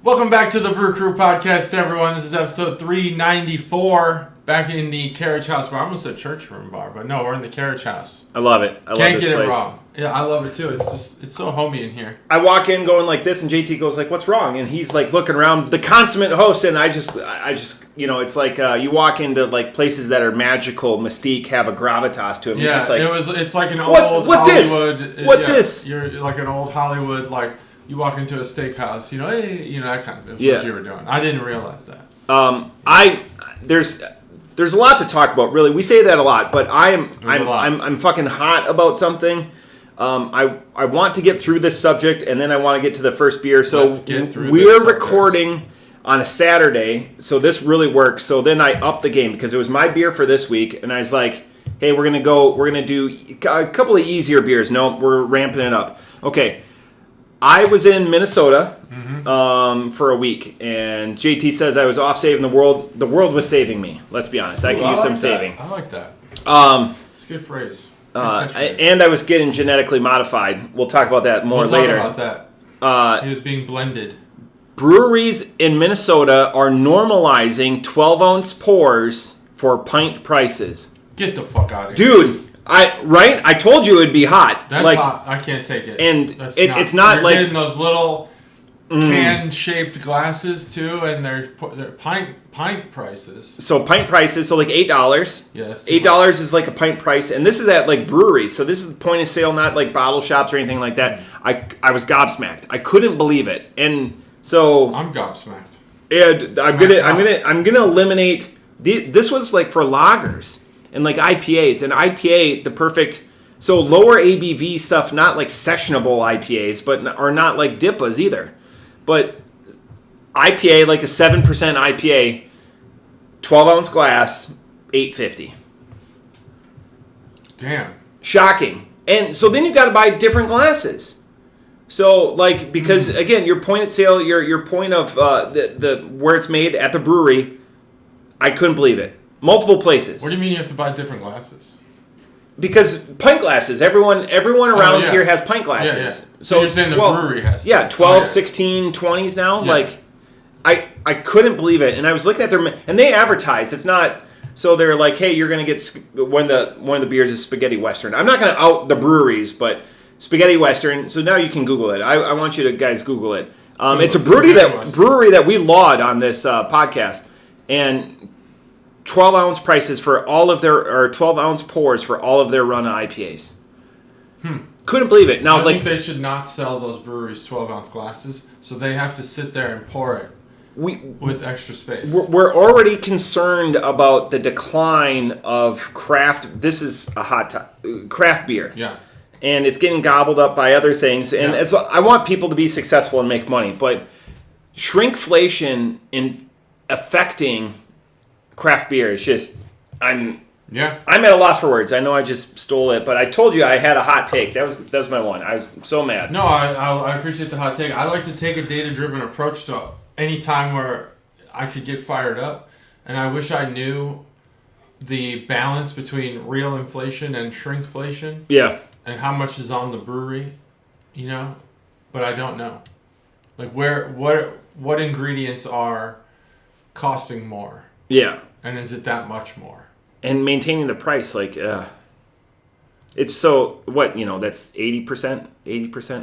Welcome back to the Brew Crew podcast, everyone. This is episode 394. Back in the Carriage House bar. I almost said church room bar, but no, we're in the Carriage House. I love it. I Can't love this get place. it wrong. Yeah, I love it too. It's so homey in here. I walk in going like this, and JT goes like, "What's wrong?" And he's like looking around, the consummate host, and I just, it's like you walk into like places that are magical, mystique, have a gravitas to them. Yeah, just like, it's like an old Hollywood. This? You're like an old Hollywood, like you walk into a steakhouse, hey, that kind of thing. What you were doing. I didn't realize that. There's a lot to talk about, really. We say that a lot, but I'm fucking hot about something. I want to get through this subject, and then I want to get to the first beer. So we're recording on a Saturday, so this really works. So then I upped the game because it was my beer for this week, and I was like, hey, we're gonna do a couple of easier beers. No, we're ramping it up. Okay. I was in Minnesota for a week, and JT says I was off saving the world. The world was saving me. Let's be honest. I could use some saving. I like that. It's a good phrase. And I was getting genetically modified. We'll talk about that more later. We'll talk about that. He was being blended. Breweries in Minnesota are normalizing 12-ounce pours for pint prices. Get the fuck out of here. Dude. I told you it'd be hot. That's hot. I can't take it. And it's not you're like getting those little can-shaped glasses too, and they're pint prices. So pint prices, so like $8. Yes. $8 is like a pint price, and this is at like breweries. So this is point of sale, not like bottle shops or anything like that. I was gobsmacked. I couldn't believe it, and so I'm gobsmacked. And I'm gonna eliminate. This was like for lagers. And like IPAs, and IPA, the perfect, so lower ABV stuff, not like sessionable IPAs, but are not like DIPAs either. But IPA, like a 7% IPA, 12-ounce glass, $8.50. Damn. Shocking. And so then you got to buy different glasses. So like, because again, your point at sale, your point of the where it's made at the brewery, I couldn't believe it. Multiple places. What do you mean you have to buy different glasses? Because pint glasses. Everyone around here has pint glasses. Yeah, yeah. So you're saying 12, the brewery has 12, 16, 20s now? Yeah. Like, I couldn't believe it. And I was looking at their... And they advertised. It's not... So they're like, hey, you're going to get... One of the beers is Spaghetti Western. I'm not going to out the breweries, but Spaghetti Western. So now you can Google it. I want you to guys Google it. It's a brewery that we laud on this podcast. And... 12-ounce prices for all of their, or 12-ounce pours for all of their run IPAs. Couldn't believe it. Now, I think they should not sell those breweries 12-ounce glasses, so they have to sit there and pour it with extra space. We're already concerned about the decline of craft. This is a craft beer. Yeah. And it's getting gobbled up by other things. And I want people to be successful and make money, but shrinkflation in affecting craft beer is just, I'm at a loss for words. I know I just stole it, but I told you I had a hot take. That was my one. I was so mad. No, I appreciate the hot take. I like to take a data-driven approach to any time where I could get fired up, and I wish I knew the balance between real inflation and shrinkflation. Yeah. And how much is on the brewery, but I don't know. Like what ingredients are costing more. Yeah. And is it that much more? And maintaining the price, like, it's so, that's 80%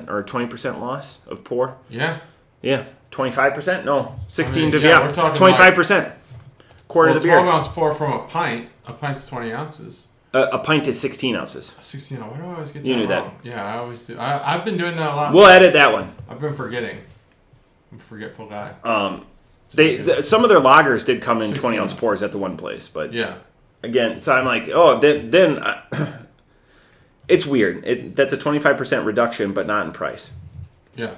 or 20% loss of pour? Yeah. Yeah. 25%? No. 16 we're talking 25%. Quarter of the beer. 12-ounce pour from a pint. A pint's 20 ounces. A pint is 16 ounces. 16. Why do I always get that You knew wrong? that. Yeah, I always do. I've been doing that a lot. We'll edit that one. I've been forgetting. I'm a forgetful guy. Some of their lagers did come in 20-ounce pours at the one place, but again, so I'm like, then it's weird. That's a 25% reduction, but not in price. Yeah.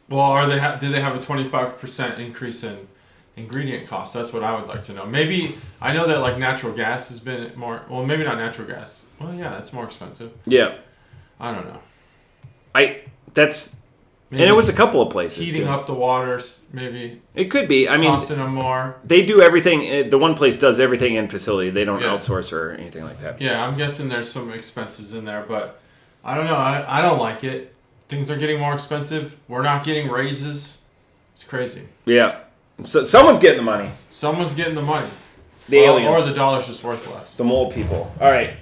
Well, do they have a 25% increase in ingredient costs? That's what I would like to know. Maybe I know that like natural gas has been more. Well, maybe not natural gas. Well, yeah, that's more expensive. Yeah. I don't know. And it was a couple of places. Heating up the waters, maybe. It could be. I mean, costing them more. They do everything. The one place does everything in facility. They don't outsource or anything like that. Yeah, I'm guessing there's some expenses in there, but I don't know. I don't like it. Things are getting more expensive. We're not getting raises. It's crazy. Yeah. So someone's getting the money. Someone's getting the money. The aliens. Or the dollar's just worth less. The mole people. All right.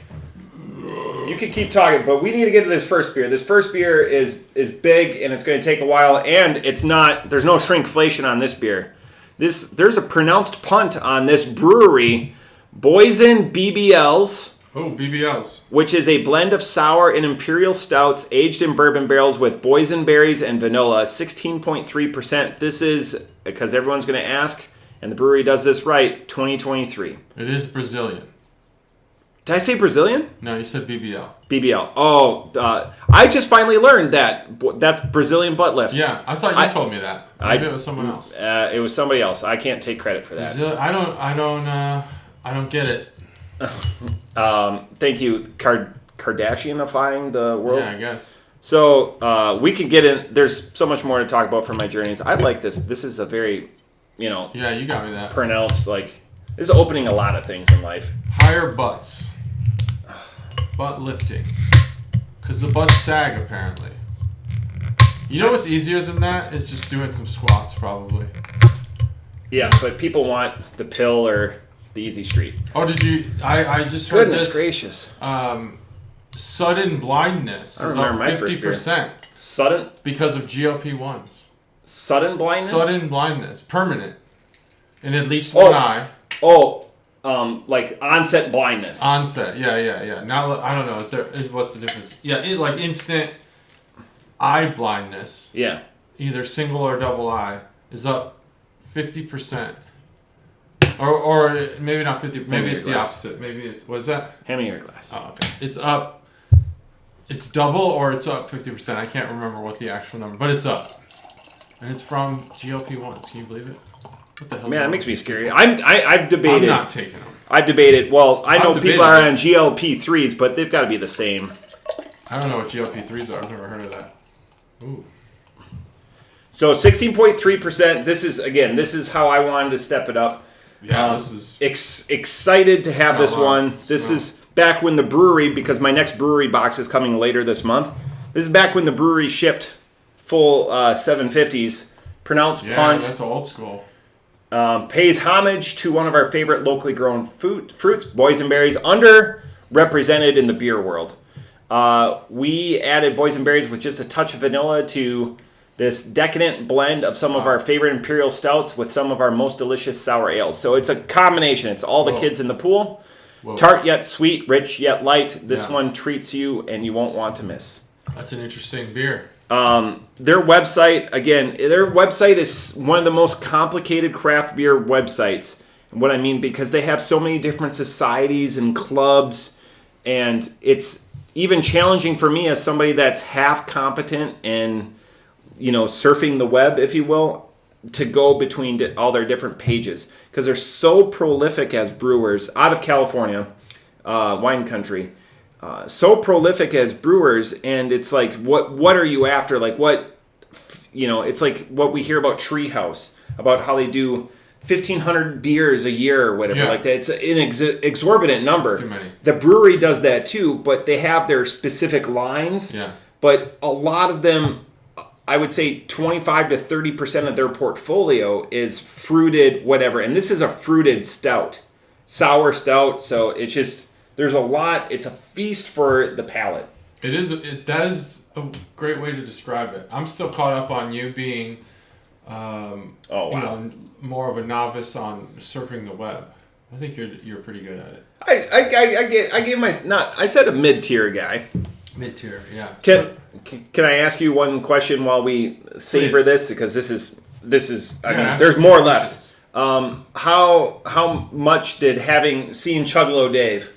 You can keep talking, but we need to get to this first beer. This first beer is big, and it's going to take a while, and it's not. There's no shrinkflation on this beer. There's a pronounced punt on this brewery, BoysenBBL's. Oh, BBLs. Which is a blend of sour and imperial stouts aged in bourbon barrels with boysenberries and vanilla, 16.3%. This is, because everyone's going to ask, and the brewery does this right, 2023. It is Brazilian. Did I say Brazilian? No, you said BBL. BBL. Oh, I just finally learned that's Brazilian butt lift. Yeah, I thought you told me that. Maybe it was someone else. It was somebody else. I can't take credit for that. I don't get it. Thank you, Kardashianifying the world. Yeah, I guess. So we can get in. There's so much more to talk about from my journeys. I like this. This is a very, Yeah, you got me that. Pronounced, this is opening a lot of things in life. Higher butts. Butt lifting. Because the butts sag, apparently. You know what's easier than that? Is just doing some squats, probably. Yeah, but people want the pill or the easy street. Oh, did you? I just heard Goodness this. gracious. Sudden blindness is up 50%. Sudden? Because of GLP-1s. Sudden blindness? Sudden blindness. Permanent. In at least one eye. Oh, like onset blindness. Onset, yeah. Now, I don't know. What's the difference? Yeah, like instant eye blindness. Yeah. Either single or double eye is up 50%. Or maybe not 50. Maybe it's the opposite. Maybe it's, what's that? Hand me your glass. Oh, okay. It's up. It's double or it's up 50%. I can't remember what the actual number, but it's up. And it's from GLP-1s. Can you believe it? What the hell? Man, that makes me scary. I've debated. I'm not taking them. I've debated. Well, I know people are on GLP-3s, but they've got to be the same. I don't know what GLP-3s are. I've never heard of that. Ooh. So 16.3%. This is how I wanted to step it up. Yeah, this is... excited to have this one. This is back when the brewery, because my next brewery box is coming later this month. This is back when the brewery shipped full 750s. Pronounced punt. Yeah, that's old school. Pays homage to one of our favorite locally grown fruits, boysenberries, underrepresented in the beer world. We added boysenberries with just a touch of vanilla to this decadent blend of some of our favorite imperial stouts with some of our most delicious sour ales. So it's a combination. It's all the kids in the pool. Whoa. Tart yet sweet, rich yet light. This one treats you and you won't want to miss. That's an interesting beer. Their website, again, is one of the most complicated craft beer websites. And what I mean, because they have so many different societies and clubs, and it's even challenging for me as somebody that's half competent and surfing the web, if you will, to go between all their different pages. Because they're so prolific as brewers out of California, wine country. So prolific as brewers, and it's like, what are you after? Like it's like what we hear about Treehouse, about how they do 1,500 beers a year or whatever like that. It's an exorbitant number. That's too many. The brewery does that too, but they have their specific lines. Yeah. But a lot of them, I would say 25 to 30% of their portfolio is fruited whatever. And this is a fruited stout. Sour stout. So it's just, there's a lot. It's a feast for the palate. That is a great way to describe it. I'm still caught up on you being, more of a novice on surfing the web. I think you're pretty good at it. I gave I said a mid-tier guy. Mid-tier, yeah. Can I ask you one question while we savor this? Because this is there's more left. How much did seeing Chuggalo Dave?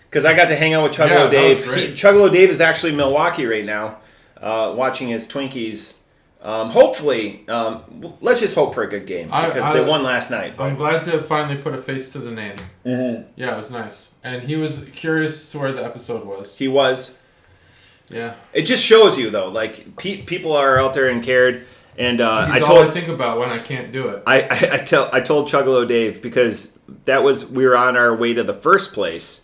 Because I got to hang out with Chuggalo Dave. Chuggalo Dave is actually in Milwaukee right now, watching his Twinkies. Hopefully, let's just hope for a good game because they won last night. I'm glad to finally put a face to the name. Mm-hmm. Yeah, it was nice, and he was curious to where the episode was. He was. Yeah. It just shows you though, like people are out there and cared, and I think about when I can't do it. I told Chuggalo Dave because we were on our way to the first place.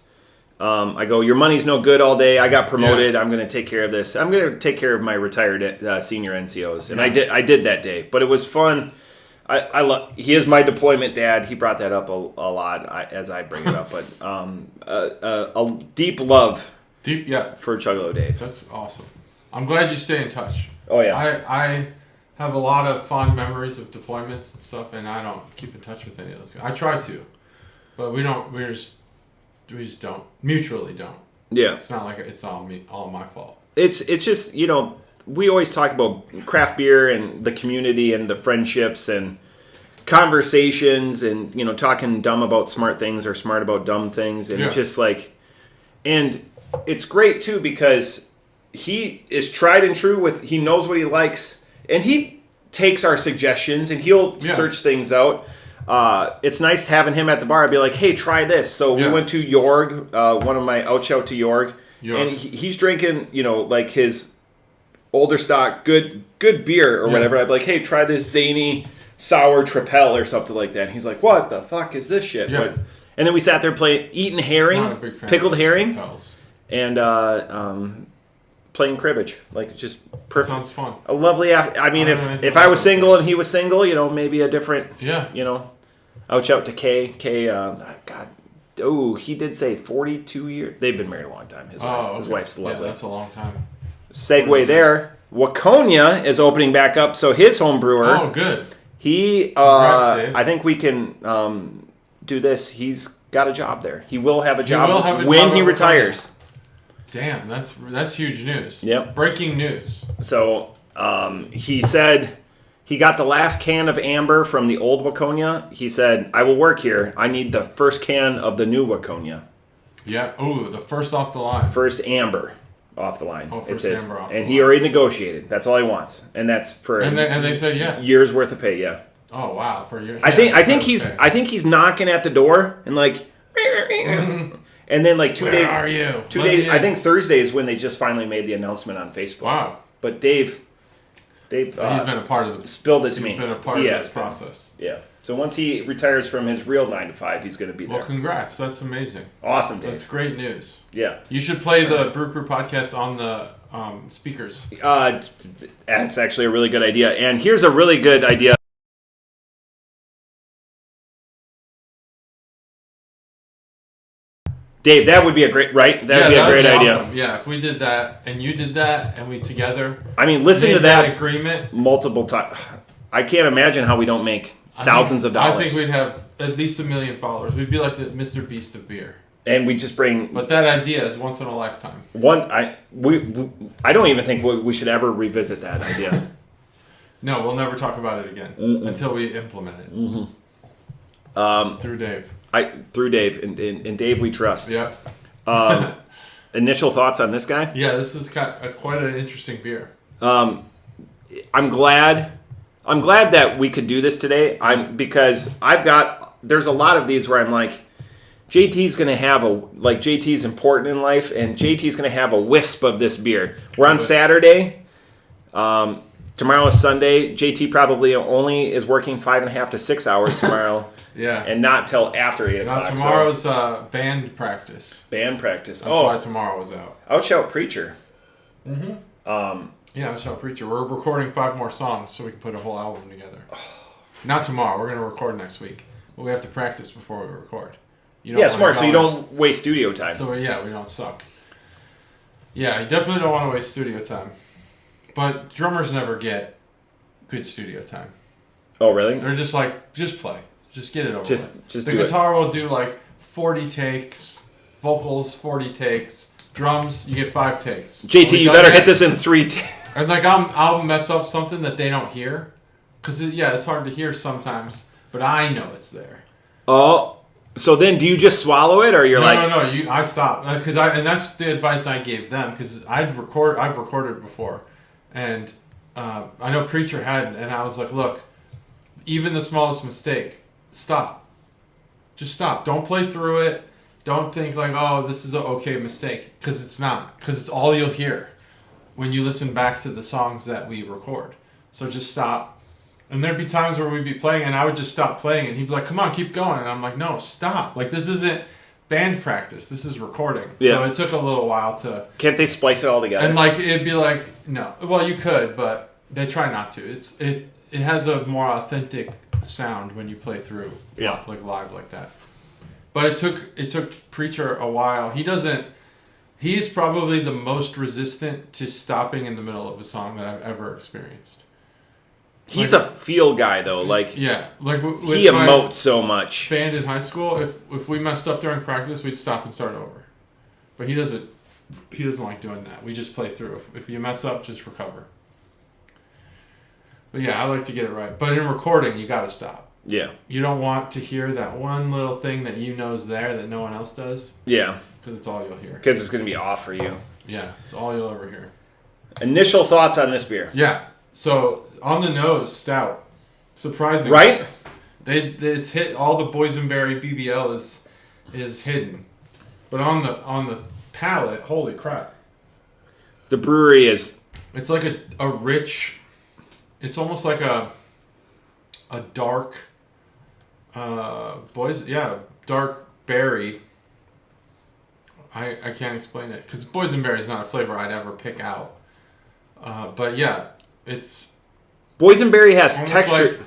I go, your money's no good all day. I got promoted. I'm going to take care of this. I'm going to take care of my retired senior NCOs. And I did that day. But it was fun. He is my deployment dad. He brought that up a lot as I bring it up. But a deep love for Juggalo Dave. That's awesome. I'm glad you stay in touch. Oh, yeah. I have a lot of fond memories of deployments and stuff, and I don't keep in touch with any of those guys. I try to, but we just don't. Mutually don't. Yeah. It's not like it's all my fault. It's just, we always talk about craft beer and the community and the friendships and conversations and, talking dumb about smart things or smart about dumb things. And it's just like, and it's great too because he is tried and true he knows what he likes and he takes our suggestions and he'll search things out. It's nice having him at the bar. I'd be like, hey, try this. So we went to Jorg, one of my out to Jorg, and he's drinking, like his older stock, good beer or whatever. I'd be like, hey, try this zany sour Tripel or something like that. And he's like, what the fuck is this shit? Yeah. And then we sat there eating herring, pickled herring, and playing cribbage. Like, just perfect. Sounds fun. A lovely I mean, if I was single and he was single, maybe a different, out to Kay. Kay, God, he did say 42 years. They've been married a long time. His wife's lovely. Yeah, that's a long time. Segue there. Waconia is opening back up, so his home brewer. Oh, good. He, Congrats, Dave. I think we can do this. He's got a job there. He will have a job when he retires. Damn, that's huge news. Yep. Breaking news. So he said he got the last can of amber from the old Waconia. He said, I will work here. I need the first can of the new Waconia. Yeah. Ooh, the first off the line. First amber off the line. Oh, first amber off the line. And he already negotiated. That's all he wants. And that's for and they said years worth of pay, yeah. Oh, wow. For a year. I think he's knocking at the door and like and then like 2 days. Where are you? 2 days. I think Thursday is when they just finally made the announcement on Facebook. Wow. But Dave, he's been a part of spilled it to me. He's been a part of this process. Yeah. So once he retires from his real 9 to 5, he's going to be there. Well, congrats. That's amazing. Awesome, Dave. That's great news. Yeah. You should play the Brew Crew podcast on the speakers. That's actually a really good idea. And here's a really good idea. Dave, that would be a great, right? That would be a great idea. Awesome. Yeah, if we did that and you did that and we together. I mean, listen to that agreement multiple times. I can't imagine how we don't make thousands of dollars. I think we'd have at least 1 million followers. We'd be like the Mr. Beast of beer. And we just bring. But that idea is once in a lifetime. I don't even think we should ever revisit that idea. No, we'll never talk about it again until we implement it. Mm-hmm. Through Dave. Through Dave, and Dave we trust. Yeah. Initial thoughts on this guy? Yeah, this is quite an interesting beer. I'm glad that we could do this today. Because there's a lot of these where I'm like, JT's going to have JT's important in life, and JT's going to have a wisp of this beer. We're on Saturday. Tomorrow is Sunday. JT probably only is working 5.5 to 6 hours tomorrow. Yeah. And not till after 8 o'clock. Now tomorrow's band practice. Band practice. That's why tomorrow was out. Outshout Preacher. Mm-hmm. Yeah, Outshout Preacher. We're recording 5 more songs so we can put a whole album together. Not tomorrow. We're going to record next week. But we have to practice before we record. Smart. So you don't waste studio time. So we don't suck. Yeah, you definitely don't want to waste studio time. But drummers never get good studio time. Oh, really? They're just like, just play. Just get it over with. Just the guitar will do like 40 takes, vocals 40 takes, drums you get 5 takes. JT, you better hit this in 3 takes. And like I'll mess up something that they don't hear, because it's hard to hear sometimes, but I know it's there. Oh, so then do you just swallow it, or you're No. I stop because and that's the advice I gave them, because I've recorded before, and I know Preacher hadn't, and I was like, look, even the smallest mistake. Stop. Just stop. Don't play through it. Don't think like, oh, this is an okay mistake. Because it's not. Because it's all you'll hear when you listen back to the songs that we record. So just stop. And there'd be times where we'd be playing and I would just stop playing and he'd be like, come on, keep going. And I'm like, no, stop. Like, this isn't band practice. This is recording. Yeah. So it took a little while to... Can't they splice it all together? And like it'd be like, no. Well, you could, but they try not to. It has a more authentic sound when you play through. Yeah. Like live like that. But it took Preacher a while. He's probably the most resistant to stopping in the middle of a song that I've ever experienced. He's a feel guy, though. Like yeah, like he emotes so much. Band in high school, if we messed up during practice, we'd stop and start over. But he doesn't like doing that. We just play through. If you mess up, just recover. But yeah, I like to get it right. But in recording, you got to stop. Yeah. You don't want to hear that one little thing that you know is there that no one else does. Yeah. Because it's all you'll hear. Because it's going to be off for you. Yeah, it's all you'll ever hear. Initial thoughts on this beer. Yeah. So, on the nose, stout. Surprisingly. Right? It's hit, all the boysenberry BBL is hidden. But on the palate, holy crap. The brewery is... It's like a rich... It's almost like a dark... dark berry. I can't explain it. Because boysenberry is not a flavor I'd ever pick out. But yeah, it's... Boysenberry has texture... Like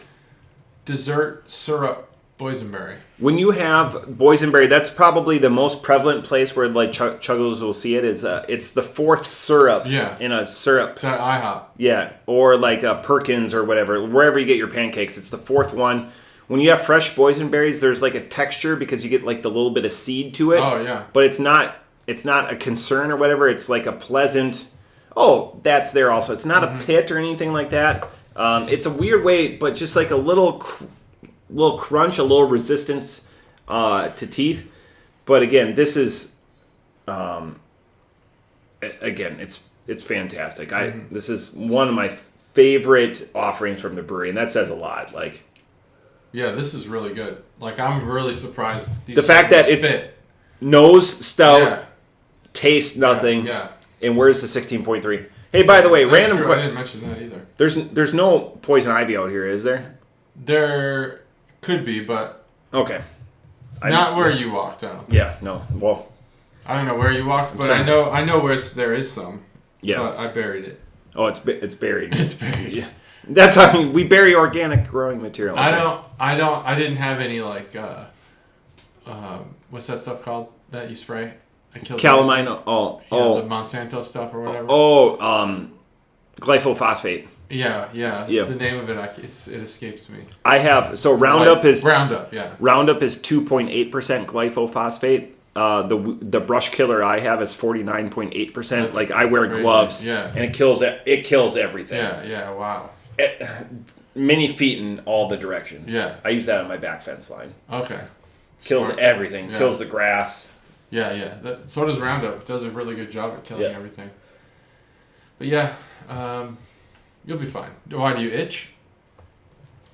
dessert syrup boysenberry. When you have boysenberry, that's probably the most prevalent place where like Chuggles will see it. Is it's the fourth syrup in a syrup. It's at IHOP. Yeah, or like a Perkins or whatever. Wherever you get your pancakes, it's the fourth one. When you have fresh boysenberries, there's like a texture because you get like the little bit of seed to it. Oh yeah. But it's not a concern or whatever. It's like a pleasant. Oh, that's there also. It's not a pit or anything like that. It's a weird way, but just like a little crunch, a little resistance to teeth. But again, this is it's fantastic. This is one of my favorite offerings from the brewery, and that says a lot. Like, yeah, this is really good. Like, I'm really surprised. The fact that it fit. Nose stout, tastes nothing. Yeah. And where's the 16.3? Hey, by the way, random question. I didn't mention that either. There's no poison ivy out here, is there? There could be, but okay. Not where you walked, I don't think. Yeah, no. Well, I don't know where you walked, but I know where there is some. Yeah. But I buried it. Oh, it's buried. It's buried. Yeah. That's how we bury organic growing material. Okay. I didn't have any like what's that stuff called that you spray? Calamine. The Monsanto stuff or whatever. Glyphosate. Yeah. The name of it, it escapes me. I have Roundup is Roundup. Yeah. Roundup is 2.8% glyphosate. The brush killer I have is 49.8%. Like I wear gloves. Yeah. And it kills everything. Yeah. Wow. Many feet in all the directions. Yeah. I use that on my back fence line. Okay. Kills everything. Yeah. Kills the grass. Yeah. So does Roundup. It does a really good job at killing everything. But yeah, you'll be fine. Why do you itch?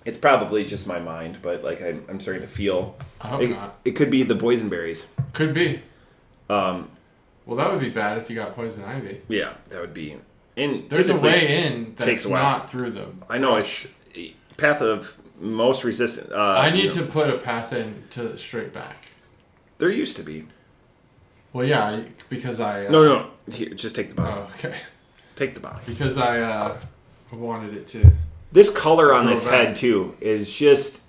It's probably just my mind, but like I'm starting to feel. I hope not. It could be the boysenberries. Could be. Well, that would be bad if you got poison ivy. Yeah, that would be. And there's a way in that's not through them. I know it's path of most resistant. I need to put a path in to straight back. There used to be. Well, yeah, because I. No. Here, just take the bottle. Oh, okay. Take the bottle. Because I wanted it to. This color on this head too is just.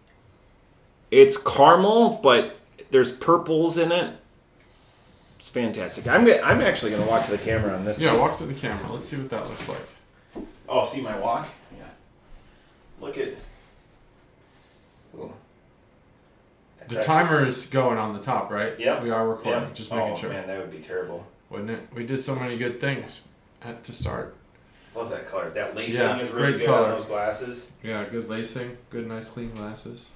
It's caramel, but there's purples in it. It's fantastic. I'm actually gonna walk to the camera on this. Yeah, walk to the camera. Let's see what that looks like. Oh, see my walk? Yeah. Look at. Ooh. The timer is going on the top, right? Yeah. We are recording. Yep. Just making sure. Oh man, that would be terrible. Wouldn't it? We did so many good things to start. Love that color. That lacing is really good color on those glasses. Yeah, good lacing. Good, nice, clean glasses.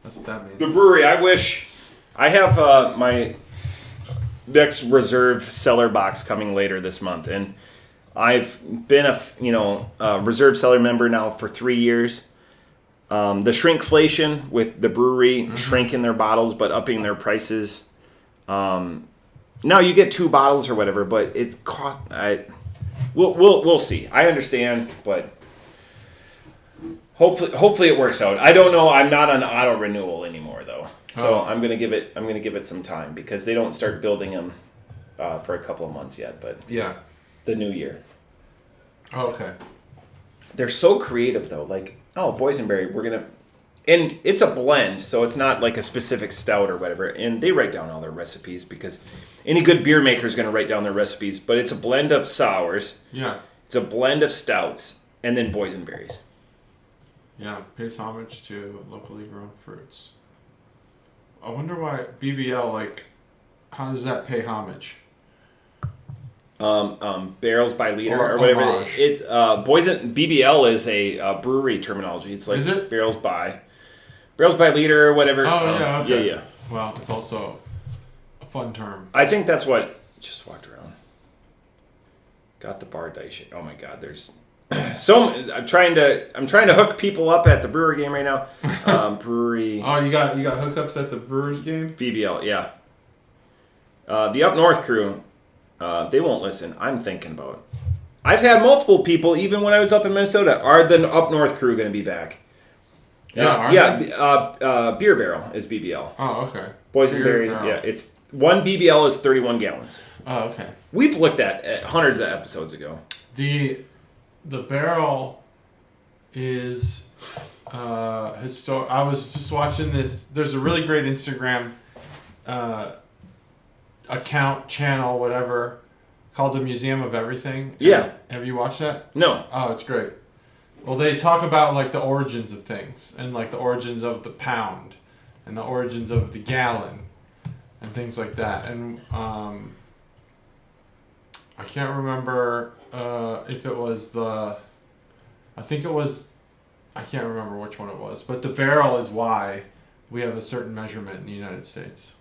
That's what that means. The brewery. I wish. I have my next reserve cellar box coming later this month, and I've been a reserve cellar member now for 3 years. The shrinkflation with the brewery shrinking their bottles but upping their prices. Now you get 2 bottles or whatever, but it cost. We'll see. I understand, but hopefully it works out. I don't know. I'm not on auto renewal anymore though, So I'm gonna give it some time because they don't start building them for a couple of months yet. But the new year. Oh, okay. They're so creative though. Like, boysenberry, we're gonna, and it's a blend, so it's not like a specific stout or whatever. And they write down all their recipes because any good beer maker is gonna write down their recipes. But it's a blend of sours. Yeah. It's a blend of stouts and then boysenberries. Yeah, pays homage to locally grown fruits. I wonder why BBL, like, how does that pay homage? Barrels by liter or whatever. Homage. It's BBL is a brewery terminology. It's like is it? barrels by liter or whatever. Oh yeah, okay. Yeah. Well, it's also a fun term. I think that's what just walked around. Got the bar dice. Oh my God, there's so I'm trying to hook people up at the Brewery game right now. Brewery. Oh, you got hookups at the Brewers game? BBL, yeah. The Up North crew, they won't listen. I'm thinking about it. I've had multiple people, even when I was up in Minnesota. Are the Up North crew going to be back? Yeah. Beer Barrel is BBL. Oh, okay. Boysenberry, yeah. It's one BBL is 31 gallons. Oh, okay. We've looked at hundreds of episodes ago. The barrel is historic. I was just watching this. There's a really great Instagram account, channel, whatever, called the Museum of Everything. Yeah. Have you watched that? No. Oh, it's great. Well, they talk about like the origins of things and like the origins of the pound and the origins of the gallon and things like that. And I can't remember if it was I can't remember which one it was, but the barrel is why we have a certain measurement in the United States.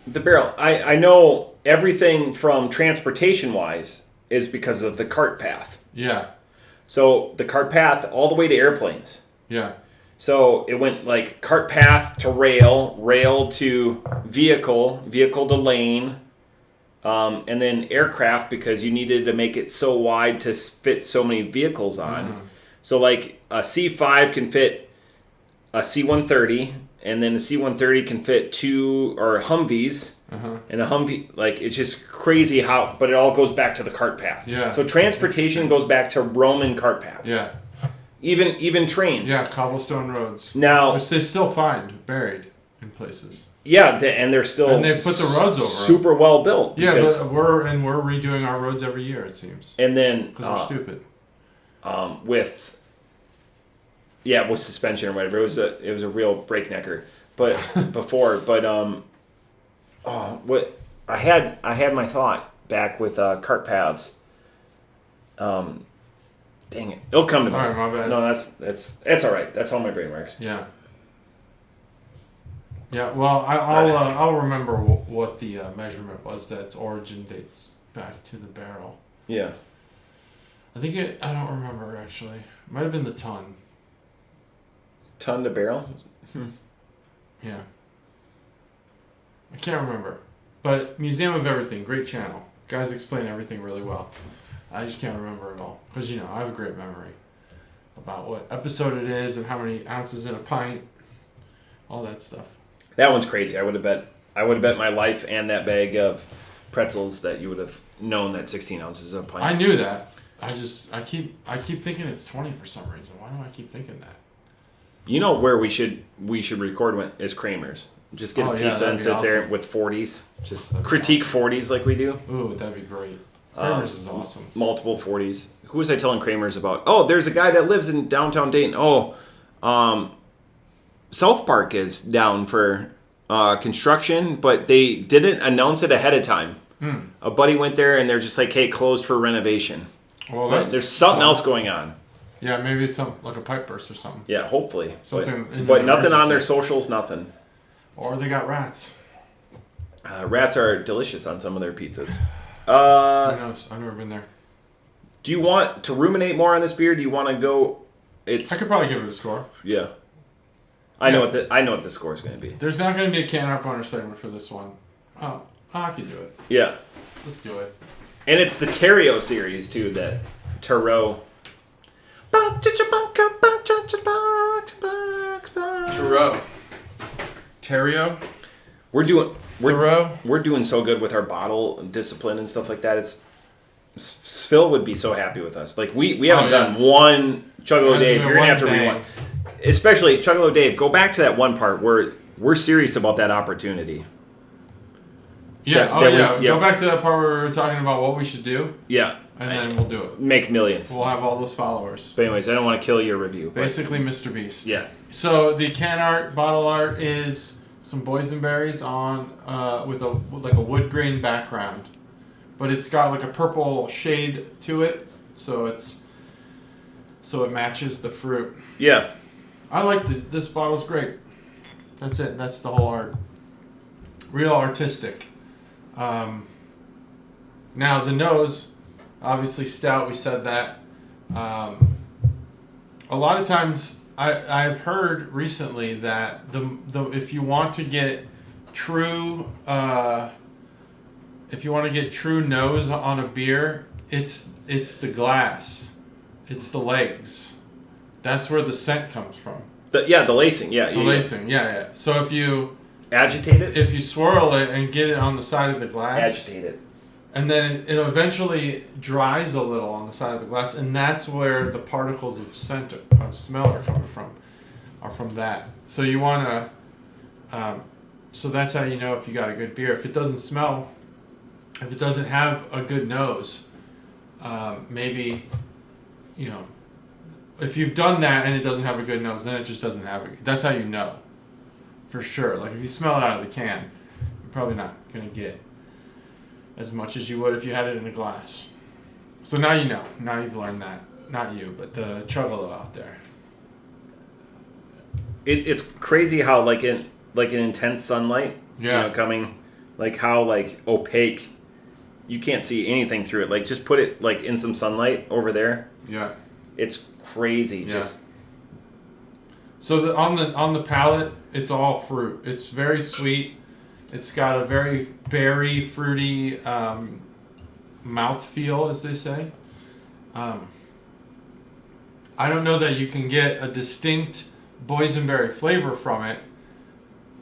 The barrel. I know everything from transportation-wise is because of the cart path. Yeah. So the cart path all the way to airplanes. Yeah. So it went like cart path to rail to vehicle to lane, and then aircraft because you needed to make it so wide to fit so many vehicles on. Mm. So like a C5 can fit a C-130, and then a C-130 can fit two or Humvees. Uh-huh. And a Humvee, like, it's just crazy how, but it all goes back to the cart path. Yeah. So transportation goes back to Roman cart paths. Yeah. Even trains. Yeah, cobblestone roads. Now, which they still find buried in places. Yeah, and they're still and they put the roads over super well built. Yeah, but we're redoing our roads every year, it seems. And then because we're stupid. With suspension or whatever, it was a real breaknecker. But what I had my thought back with cart paths. Dang it! It'll come to me. Sorry, my bad. No, that's all right. That's how my brain works. Yeah. Yeah. Well, I'll remember what the measurement was that its origin dates back to the barrel. Yeah. I don't remember actually. It might have been the ton. Ton to barrel. Yeah. I can't remember. But Museum of Everything, great channel. Guys explain everything really well. I just can't remember it all. Because, I have a great memory about what episode it is and how many ounces in a pint. All that stuff. That one's crazy. I would have bet my life and that bag of pretzels that you would have known that 16 ounces of a pint. I knew that. I keep thinking it's 20 for some reason. Why do I keep thinking that? You know where we should record with is Kramer's. Just get a pizza and sit there with 40s. Just critique awesome. 40s like we do. Ooh, that'd be great. Kramer's is awesome. Multiple 40s. Who was I telling Kramer's about? Oh, there's a guy that lives in downtown Dayton. South Park is down for construction, but they didn't announce it ahead of time. A buddy went there and they're just like, hey, closed for renovation. Well, there's something else going on. Yeah, maybe like a pipe burst or something. Yeah, hopefully. Something. But nothing on their socials, nothing. Or they got rats. Rats are delicious on some of their pizzas. Who knows? I've never been there. Do you want to ruminate more on this beer? Do you want to go? I could probably give it a score. Yeah. I know what the score is going to be. There's not going to be a can opener segment for this one. Oh, I can do it. Yeah. Let's do it. And it's the Terrio series too that Terrio. Ontario. We're doing so good with our bottle discipline and stuff like that. Phil would be so happy with us. Like we haven't done one Juggalo Dave. You're gonna have to rewind. Especially Juggalo Dave. Go back to that one part where we're serious about that opportunity. Yeah. Go back to that part where we were talking about what we should do. Yeah. And then we'll do it. Make millions. We'll have all those followers. But anyways, I don't want to kill your review. Basically, Mr. Beast. Yeah. So the can art, bottle art is some boysenberries on with a wood grain background, but it's got like a purple shade to it, so it matches the fruit. Yeah. I like this. This bottle's great. That's it. That's the whole art. Real artistic. Now the nose, obviously stout. We said that. A lot of times, I've heard recently that the if you want to get true nose on a beer, it's the glass, it's the legs. That's where the scent comes from. The lacing. Yeah. Lacing. Yeah. So if you agitate it, if you swirl it and get it on the side of the glass, agitate it. And then it eventually dries a little on the side of the glass, and that's where the particles of scent of smell are coming from, are from that. So you want to, so that's how you know if you got a good beer. If it doesn't smell, if it doesn't have a good nose, maybe, if you've done that and it doesn't have a good nose, then it just doesn't have it. That's how you know, for sure. Like if you smell it out of the can, you're probably not going to get as much as you would if you had it in a glass. So now you know. Now you've learned that. Not you, but the Juggalo out there. It's crazy how like in intense sunlight, coming, like how like opaque, you can't see anything through it. Like just put it like in some sunlight over there. Yeah. It's crazy. Yeah. Just. So on the palate, it's all fruit. It's very sweet. It's got a very berry, fruity mouthfeel, as they say. I don't know that you can get a distinct boysenberry flavor from it.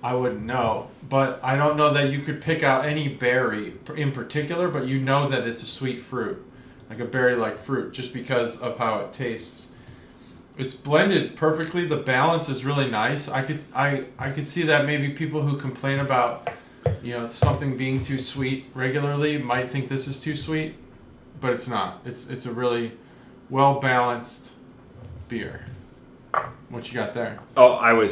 I wouldn't know. But I don't know that you could pick out any berry in particular, but you know that it's a sweet fruit. Like a berry-like fruit, just because of how it tastes. It's blended perfectly. The balance is really nice. I could see that maybe people who complain about, something being too sweet regularly might think this is too sweet, but it's not. It's a really well balanced beer. What you got there? Oh, You're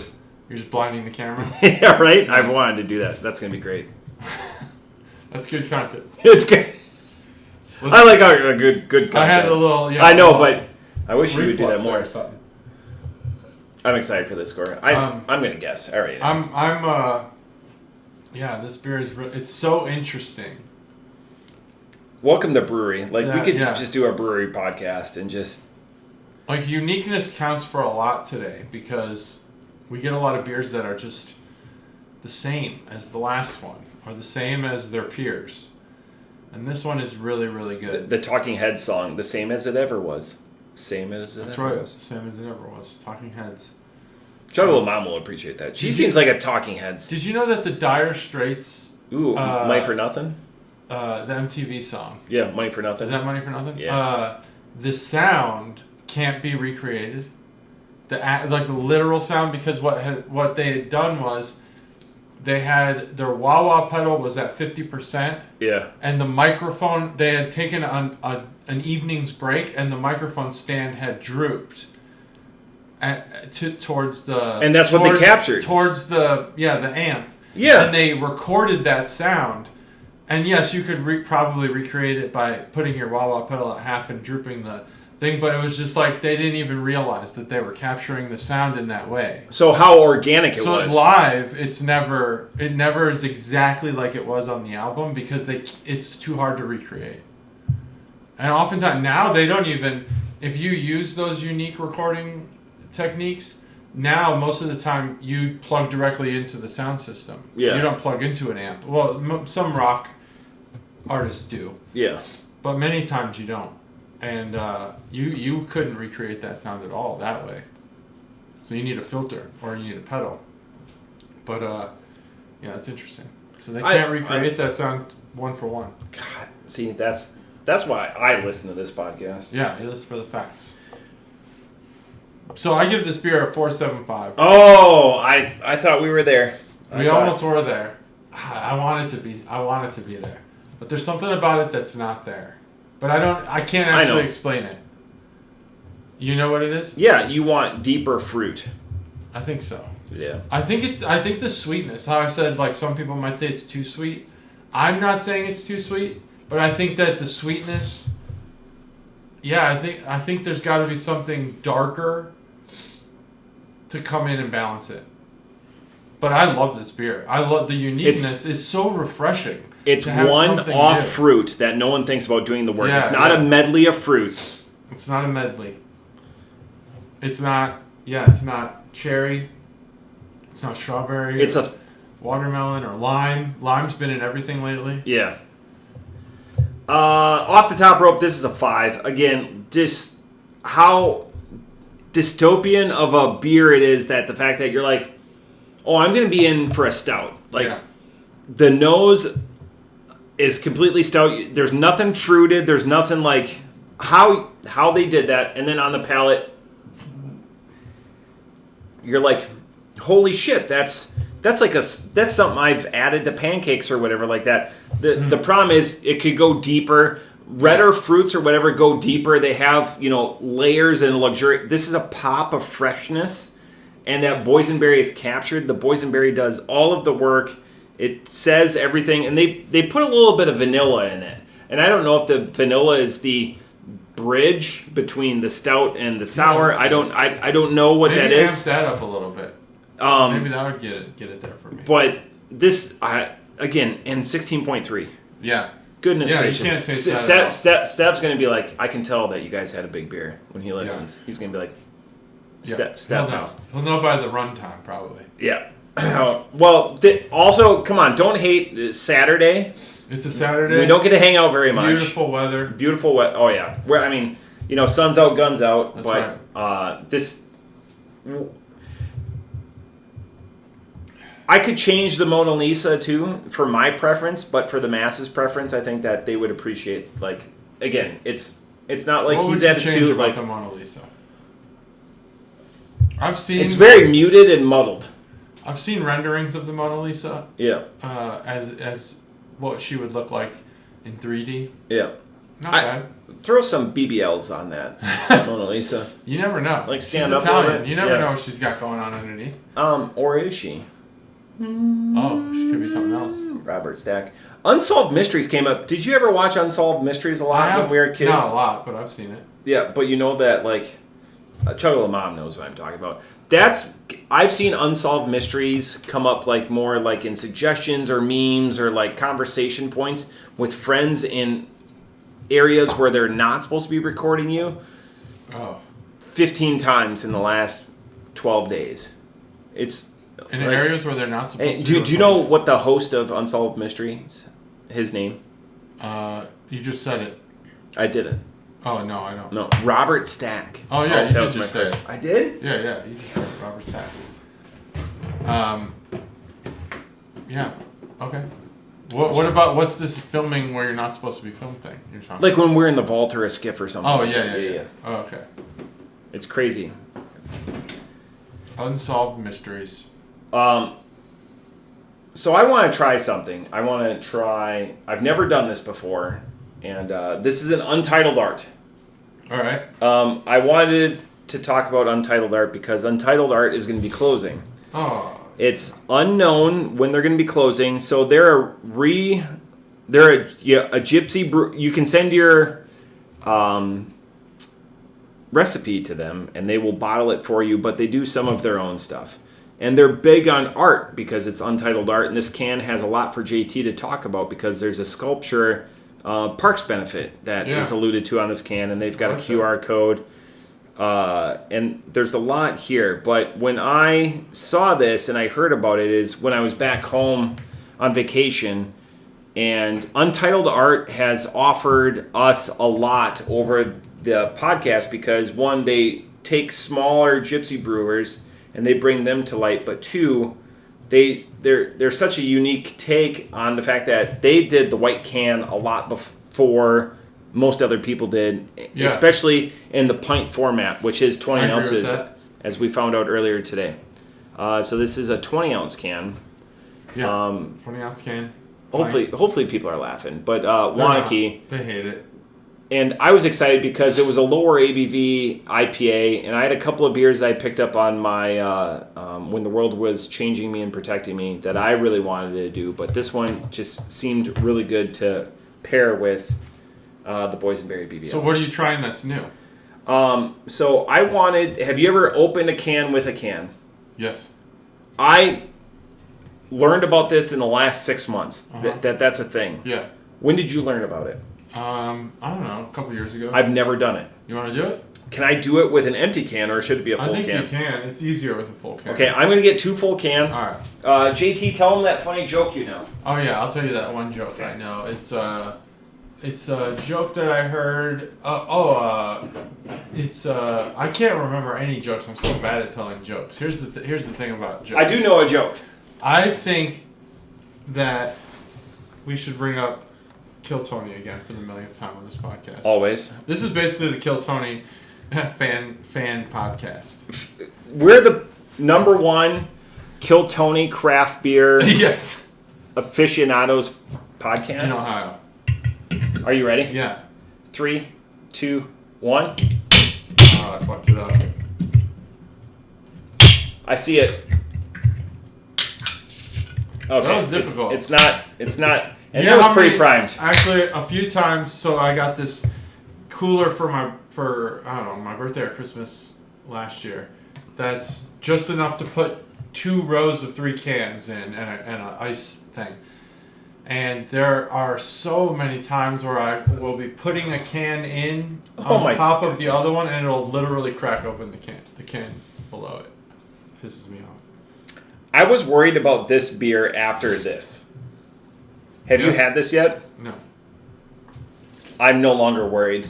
just blinding the camera. Yeah, right. Nice. I've wanted to do that. That's gonna be great. That's good content. It's good. I like a good content. I had a little. I know, but I wish you would do that more. Or something. I'm excited for this score. I'm gonna guess. All right. This beer is it's so interesting. Welcome to Brewery. Like we could just do a brewery podcast and just like uniqueness counts for a lot today because we get a lot of beers that are just the same as the last one or the same as their peers. And this one is really, really good. The Talking Heads song, the same as it ever was. Same as it ever was. That's right. Same as it ever was. Talking Heads. Juggalo Mom will appreciate that. She seems like a Talking Heads. Did you know that the Dire Straits... Ooh, Money for Nothing? The MTV song. Yeah, Money for Nothing. Is that Money for Nothing? Yeah. The sound can't be recreated. The literal sound, because what they had done was they had their wah-wah pedal was at 50%. Yeah. And the microphone, they had taken an evening's break, and the microphone stand had drooped towards the... And that's what they captured. Towards the amp. Yeah. And they recorded that sound. And yes, you could probably recreate it by putting your wah-wah pedal at half and drooping the thing, but it was just like they didn't even realize that they were capturing the sound in that way. So how organic it was. So live, it never is exactly like it was on the album because it's too hard to recreate. And oftentimes now they don't even, if you use those unique recording techniques, now most of the time you plug directly into the sound system. Yeah. You don't plug into an amp. Well, some rock artists do. Yeah. But many times you don't. And you couldn't recreate that sound at all that way. So you need a filter or you need a pedal. But Yeah, it's interesting. So they can't recreate that sound one for one. God, see, that's why I listen to this podcast. Yeah, he listens for the facts. So I give this beer a 4.75. Oh, I thought we were there. We almost were there. I want it to be there. But there's something about it that's not there. But I can't actually explain it. You know what it is? Yeah, you want deeper fruit. I think so. Yeah. I think the sweetness, how I said, like, some people might say it's too sweet. I'm not saying it's too sweet, but I think that the sweetness, I think there's got to be something darker to come in and balance it. But I love this beer. I love the uniqueness. It's so refreshing. It's one off fruit that no one thinks about doing the work. It's not a medley of fruits. It's not a medley. It's not cherry. It's not strawberry. It's a watermelon or lime. Lime's been in everything lately. Yeah. Off the top rope, this is a 5. Again, just how dystopian of a beer it is that the fact that you're like, oh, I'm going to be in for a stout. Like, the nose is completely stout. There's nothing fruited. There's nothing like how they did that. And then on the palate, you're like, holy shit, that's something I've added to pancakes or whatever like that. The problem is it could go deeper. Redder fruits or whatever go deeper. They have, layers and luxury. This is a pop of freshness, and that boysenberry is captured. The boysenberry does all of the work. It says everything, and they put a little bit of vanilla in it. And I don't know if the vanilla is the bridge between the stout and the sour. I don't know what that is. Amp that up a little bit. Maybe that would get it there for me. But this, again, in 16.3. Yeah. Goodness gracious. You can't taste that. Step's going to be like, I can tell that you guys had a big beer when he listens. Yeah. He's going to be like, Step knows. He'll know by the runtime, probably. Yeah. Well, also, come on, don't hate Saturday. It's a Saturday. We don't get to hang out very much. Beautiful weather. Beautiful weather. Oh, yeah. Sun's out, guns out. That's but right. This... I could change the Mona Lisa, too, for my preference, but for the masses' preference, I think that they would appreciate, again, it's not like he's at change about the Mona Lisa? It's very muted and muddled. I've seen renderings of the Mona Lisa. Yeah. As what she would look like in 3D. Yeah. Not bad. Throw some BBLs on that Mona Lisa. You never know. Stand she's up Italian. You never know what she's got going on underneath. Or is she? Oh, she could be something else. Robert Stack. Unsolved Mysteries came up. Did you ever watch Unsolved Mysteries a lot when we were kids? Not a lot, but I've seen it. Yeah, but you know that, Chugga Mom knows what I'm talking about. I've seen Unsolved Mysteries come up, more, in suggestions or memes or, conversation points with friends in areas where they're not supposed to be recording you. Oh. 15 times in the last 12 days. It's... In areas where they're not supposed to be. Do you know what the host of Unsolved Mysteries, his name? You just said it. I didn't. Oh, no, I don't. No, Robert Stack. Oh, yeah, you did just say it. I did? Yeah, you just said it, Robert Stack. Yeah, okay. What about, what's this filming where you're not supposed to be filmed thing you're talking about? When we're in the vault or a skiff or something. Oh, yeah. Oh, okay. It's crazy. Unsolved Mysteries. So I want to try something. I've never done this before, and this is an Untitled art. All right. I wanted to talk about Untitled art because Untitled art is going to be closing. Oh. It's unknown when they're going to be closing, so they're a gypsy brew. You can send your recipe to them, and they will bottle it for you, but they do some of their own stuff. And they're big on art because it's Untitled art, and this can has a lot for JT to talk about because there's a sculpture parks benefit that is alluded to on this can, and they've got a QR code. And there's a lot here. But when I saw this and I heard about it is when I was back home on vacation, and Untitled Art has offered us a lot over the podcast because, one, they take smaller gypsy brewers and they bring them to light, but two, they're such a unique take on the fact that they did the white can a lot before most other people did, especially in the pint format, which is 20 ounces, as we found out earlier today. So this is a 20-ounce can. Yeah, 20-ounce can. Hopefully people are laughing, but Wanakee. They hate it. And I was excited because it was a lower ABV IPA, and I had a couple of beers that I picked up on my when the world was changing me and protecting me that I really wanted to do, but this one just seemed really good to pair with the BoysenBBL. So what are you trying that's new? So I wanted... Have you ever opened a can with a can? Yes. I learned about this in the last 6 months. That's a thing. Yeah. When did you learn about it? I don't know, a couple years ago. I've never done it. You want to do it? Can I do it with an empty can, or should it be a full can? I think you can. It's easier with a full can. Okay, I'm going to get 2 full cans. All right. JT, tell them that funny joke you know. Oh, yeah, I'll tell you that one joke I know. It's a joke that I heard. I can't remember any jokes. I'm so bad at telling jokes. Here's the thing about jokes. I do know a joke. I think that we should bring up Kill Tony again for the millionth time on this podcast. Always. This is basically the Kill Tony fan podcast. We're the number 1 Kill Tony craft beer aficionados podcast in Ohio. Are you ready? Yeah. 3, 2, 1. Oh, I fucked it up. I see it. Okay. That was difficult. It's not. And that was pretty primed. Actually, a few times. So I got this cooler for I don't know, my birthday or Christmas last year. That's just enough to put 2 rows of 3 cans in and an ice thing. And there are so many times where I will be putting a can in on top of the other one, and it'll literally crack open the can below it. Pisses me off. I was worried about this beer after this. Have you had this yet? No. I'm no longer worried.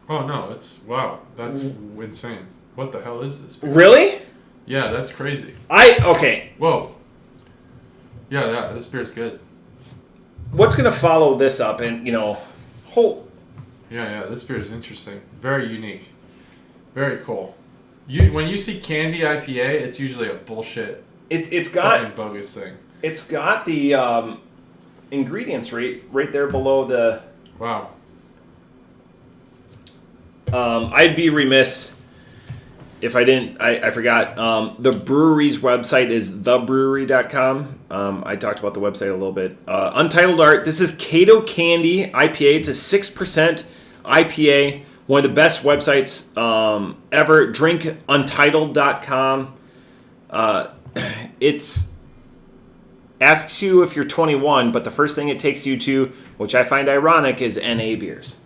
Oh, no. Wow. That's insane. What the hell is this beer? Really? Yeah, that's crazy. Okay. Whoa. Yeah, this beer's good. What's going to follow this up? And, Yeah, this beer is interesting. Very unique. Very cool. When you see candy IPA, it's usually a bullshit. It's got fucking bogus thing. It's got the ingredients right there below the. Wow. I'd be remiss if I didn't. I forgot. The brewery's website is thebrewery.com. I talked about the website a little bit. Untitled art. This is Kato Candy IPA. It's a 6% IPA. One of the best websites ever. DrinkUntitled.com. It's asks you if you're 21, but the first thing it takes you to, which I find ironic, is NA beers.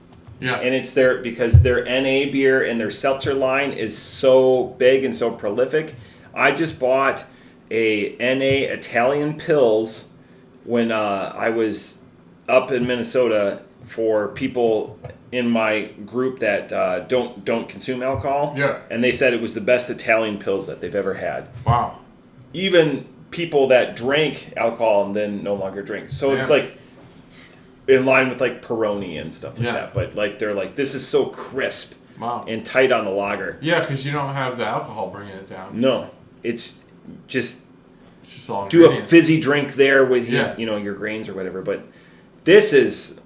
Yeah. And it's there because their NA beer and their seltzer line is so big and so prolific. I just bought a NA Italian Pils when I was up in Minnesota for people in my group that don't consume alcohol. Yeah. And they said it was the best Italian Pils that they've ever had. Wow. Even people that drank alcohol and then no longer drink. So it's like in line with like Peroni and stuff like that. But like they're like, this is so crisp and tight on the lager. Yeah, because you don't have the alcohol bringing it down. No. It's just all do a fizzy drink there with your grains or whatever. But this is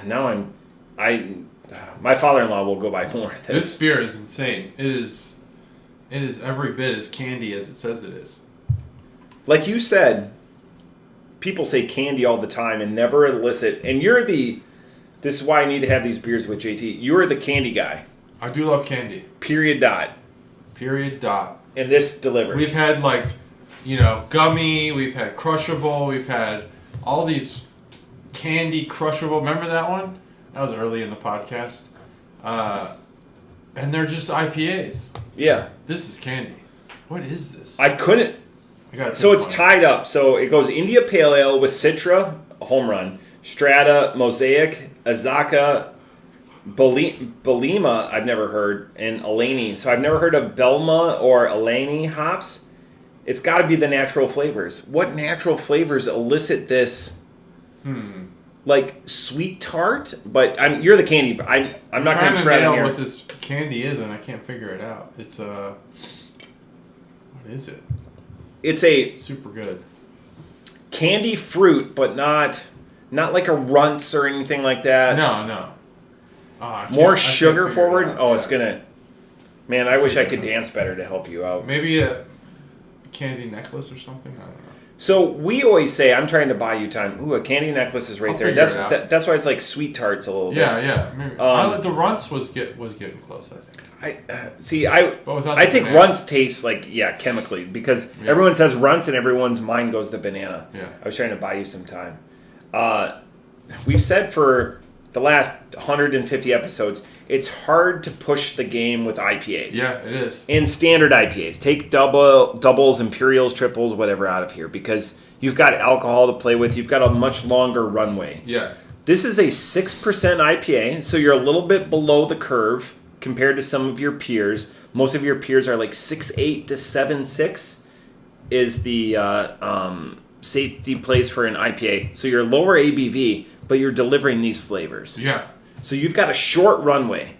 now my father-in-law will go buy more of this beer is insane. It is every bit as candy as it says it is. Like you said, people say candy all the time and never elicit. And this is why I need to have these beers with JT. You're the candy guy. I do love candy. Period dot. And this delivers. We've had gummy, we've had crushable, we've had all these candy crushable. Remember that one? That was early in the podcast. And they're just IPAs. Yeah. This is candy. What is this? I couldn't. So it's tied up. So it goes India Pale Ale with Citra, a home run, Strata, Mosaic, Azaka, Belima, I've never heard, and Eleni. So I've never heard of Belma or Eleni hops. It's got to be the natural flavors. What natural flavors elicit this? Like sweet tart, but you're the candy. But I'm not going to try to nail what this candy is, and I can't figure it out. It's what is it? It's a super good candy fruit, but not like a Runts or anything like that. No. More sugar forward. It's gonna. Man, I wish I could dance better to help you out. Maybe a candy necklace or something. I don't know. So we always say, "I'm trying to buy you time." Ooh, a candy necklace is right there. That's why it's like sweet tarts a little bit. Yeah. Maybe. The Runts was getting close. I think. I think Runts tastes like chemically because everyone says Runts and everyone's mind goes to banana. Yeah. I was trying to buy you some time. We've said for the last 150 episodes, it's hard to push the game with IPAs. Yeah, it is. And standard IPAs. Take doubles, imperials, triples, whatever out of here because you've got alcohol to play with. You've got a much longer runway. Yeah. This is a 6% IPA, so you're a little bit below the curve compared to some of your peers. Most of your peers are like 6.8 to 7.6 is the safety place for an IPA. So you're lower ABV, but you're delivering these flavors. Yeah. So you've got a short runway.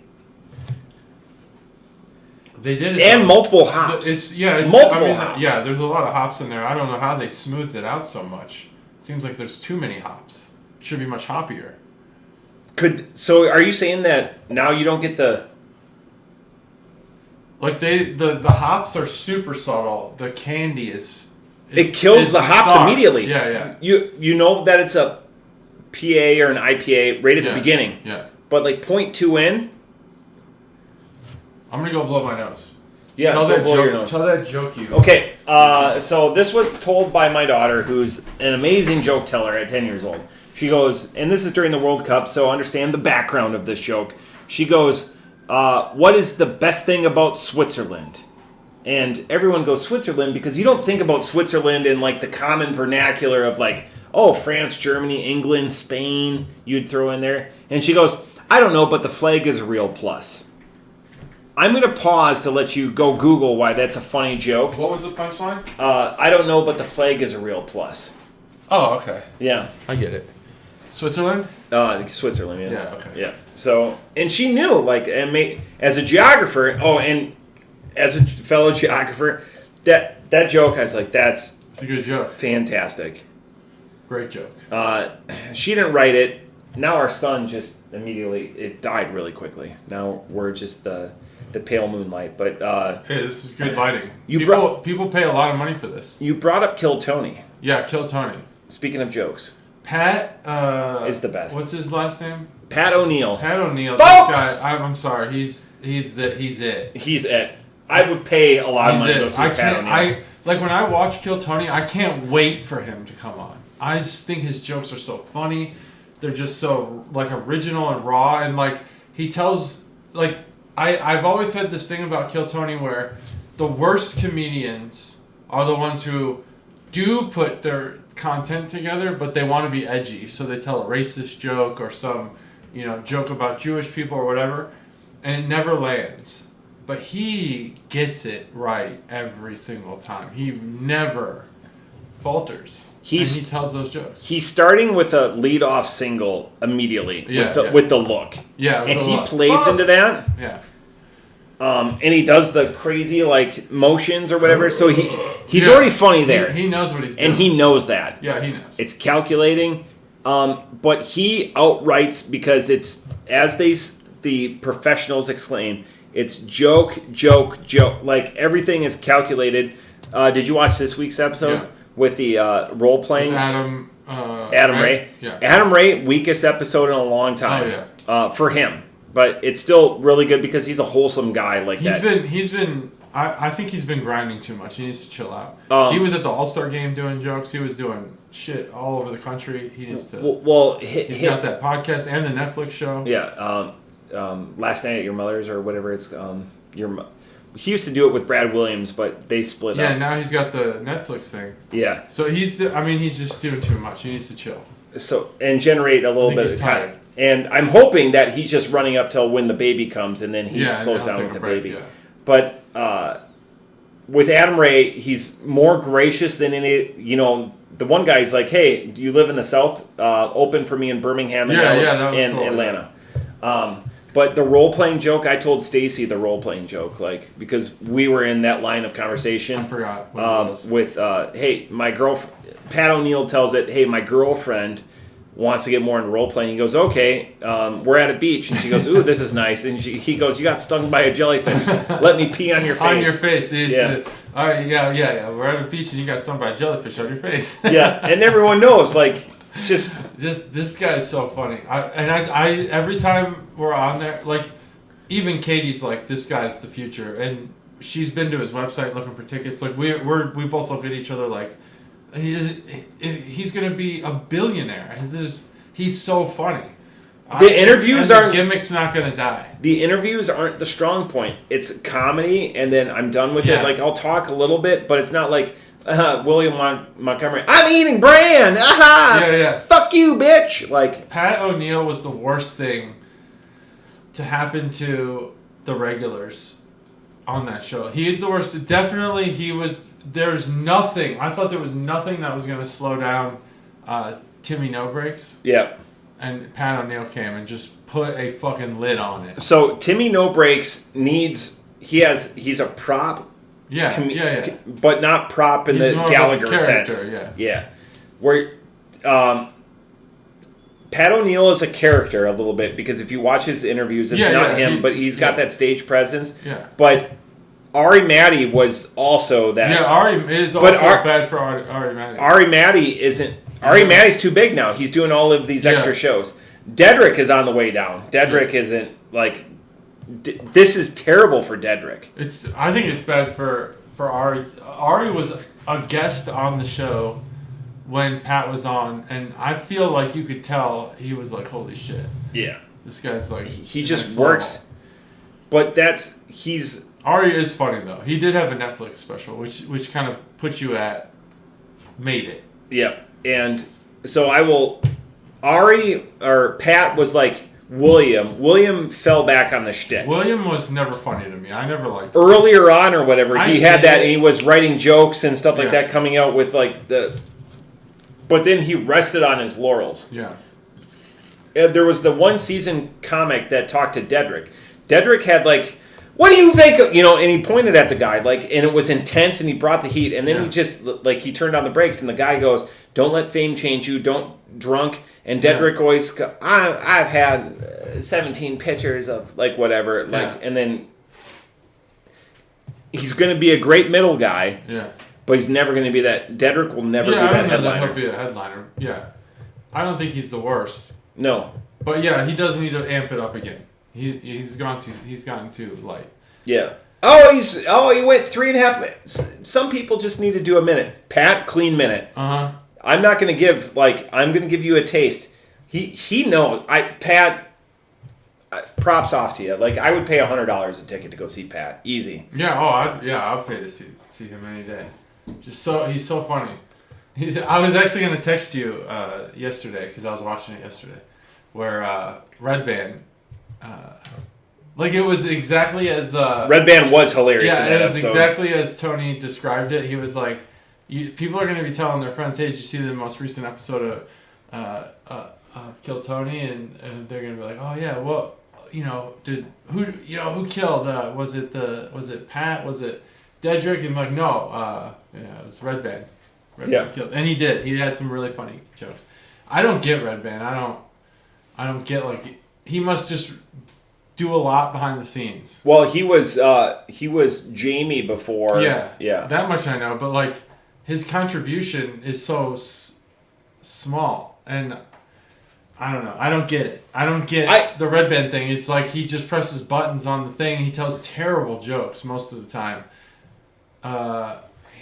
They did it. And multiple hops. Multiple hops. Yeah, there's a lot of hops in there. I don't know how they smoothed it out so much. It seems like there's too many hops. It should be much hoppier. So are you saying that now you don't get the... Like the hops are super subtle. The candy is... It kills the hops immediately. Yeah. You know that it's a PA or an IPA right at the beginning. Yeah. But like 0.2 in... I'm going to go blow my nose. Yeah, tell that joke you... Okay, so this was told by my daughter, who's an amazing joke teller at 10 years old. She goes, and this is during the World Cup, so understand the background of this joke. She goes, what is the best thing about Switzerland? And everyone goes, Switzerland, because you don't think about Switzerland in like the common vernacular of like, oh, France, Germany, England, Spain, you'd throw in there. And she goes, I don't know, but the flag is a real plus. I'm going to pause to let you go Google why that's a funny joke. What was the punchline? I don't know, but the flag is a real plus. Oh, okay. Yeah. I get it. Switzerland? Switzerland, yeah. Yeah, okay. Yeah. So, and she knew, like, as a geographer, and as a fellow geographer, that joke, I was like, it's a good joke. Fantastic. Great joke. She didn't write it. Now our son just immediately, it died really quickly. Now we're just the pale moonlight. But hey, this is good lighting. People pay a lot of money for this. You brought up Kill Tony. Yeah, Kill Tony. Speaking of jokes. Pat is the best. What's his last name? Pat O'Neill. Pat O'Neill. Folks! This guy, I'm sorry. He's it. He's it. I would pay a lot of money to go see Pat O'Neill. Like when I watch Kill Tony, I can't wait for him to come on. I just think his jokes are so funny. They're just so like original and raw, and like he tells like I've always had this thing about Kill Tony where the worst comedians are the ones who do put their content together, but they want to be edgy, so they tell a racist joke or some joke about Jewish people or whatever, and it never lands. But he gets it right every single time. He never falters. And he tells those jokes. He's starting with a lead-off single immediately with the look. Yeah, and he plays into that. Yeah. And he does the crazy like motions or whatever. So he's already funny there. He knows what he's doing. And he knows that. Yeah, he knows. It's calculating. But he outrights because it's as the professionals exclaim, it's joke. Like everything is calculated. Did you watch this week's episode? Yeah. With the role playing, Adam Ray. Yeah. Adam Ray, weakest episode in a long time. Oh, yeah. For him, but it's still really good because he's a wholesome guy like that. He's been. I think he's been grinding too much. He needs to chill out. He was at the All-Star game doing jokes. He was doing shit all over the country. He needs to. Well, he's got that podcast and the Netflix show. Yeah. Last Night at Your Mother's or whatever it's He used to do it with Brad Williams, but they split up. Yeah, now he's got the Netflix thing. Yeah. So he's just doing too much. He needs to chill. So and generate a little bit of tired. And I'm hoping that he's just running up till when the baby comes, and then he slows down with the baby. Yeah. But with Adam Ray, he's more gracious than any. The one guy's like, "Hey, do you live in the South? Open for me in Birmingham and that was cool, Atlanta." Yeah. But the role-playing joke, I told Stacy the role-playing joke, because we were in that line of conversation. I forgot what it was. With, hey, my girlfriend, Pat O'Neill tells it, hey, my girlfriend wants to get more into role-playing. He goes, okay, we're at a beach. And she goes, ooh, this is nice. And he goes, you got stung by a jellyfish. Let me pee on your face. On your face. Yeah. All right, yeah. We're at a beach and you got stung by a jellyfish on your face. Yeah, and everyone knows, just this guy's so funny. I every time we're on there, even Katie's like, this guy's the future, and she's been to his website looking for tickets. We both look at each other like he's gonna be a billionaire. He's so funny. The interviews aren't... The gimmick's not going to die. The interviews aren't the strong point. It's comedy, and then I'm done with it. I'll talk a little bit, but it's not like, William Montgomery, I'm eating bran! Aha! Yeah. Fuck you, bitch! Pat O'Neill was the worst thing to happen to the regulars on that show. He is the worst. Definitely, there's nothing. I thought there was nothing that was going to slow down Timmy No Breaks. Yeah. And Pat O'Neill came and just put a fucking lid on it. So Timmy No Breaks he's a prop. Yeah. But not prop in the Gallagher sense. Yeah. Where Pat O'Neill is a character a little bit, because if you watch his interviews, it's not him, but he's got that stage presence. Yeah. But Ari Matty was also that. Yeah, Ari is also bad for Ari Matty. Ari Matty isn't. Ari Matty's too big now. He's doing all of these extra shows. Dedrick is on the way down. Dedrick isn't this is terrible for Dedrick. I think it's bad for Ari. Ari was a guest on the show when Pat was on, and I feel like you could tell he was like, holy shit. Yeah. This guy's like... He just works. But Ari is funny, though. He did have a Netflix special, which kind of puts you at... Made it. Yeah. And so Pat was like William. William fell back on the shtick. William was never funny to me. I never liked him. Earlier on or whatever, he had that, and he was writing jokes and stuff like that coming out with but then he rested on his laurels. Yeah. There was the one season comic that talked to Dedrick. Dedrick had what do you think of, and he pointed at the guy, and it was intense, and he brought the heat, and then he just, he turned on the brakes, and the guy goes, don't let fame change you, don't drunk, and Dedrick always goes, I've had 17 pictures of, whatever, and then he's going to be a great middle guy, but he's never going to be that, Dedrick will never be that headliner. He'll be a headliner, I don't think he's the worst. No. But he does need to amp it up again. He's gotten too light. Yeah. He went 3.5 minutes. Some people just need to do a minute. Pat, clean minute. I'm not going to give I'm going to give you a taste. He knows. Pat, props off to you. I would pay $100 a ticket to go see Pat. Easy. Yeah. I'll pay to see him any day. He's so funny. I was actually going to text you yesterday because I was watching it yesterday, where Red Band. It was exactly as Red Band was hilarious. Yeah, it was exactly as Tony described it. He was like, people are going to be telling their friends, "Hey, did you see the most recent episode of Kill Tony?" And they're going to be like, "Oh yeah, well, who killed? Was it Pat? Was it Dedrick?" And I'm like, "No, it was Red Band. Red Band killed." And he did. He had some really funny jokes. I don't get Red Band. I don't get he must just do a lot behind the scenes. Well, he was Jamie before. Yeah. That much I know, but his contribution is so small, and I don't know. I don't get it. I don't get the Red Band thing. It's he just presses buttons on the thing, and he tells terrible jokes most of the time.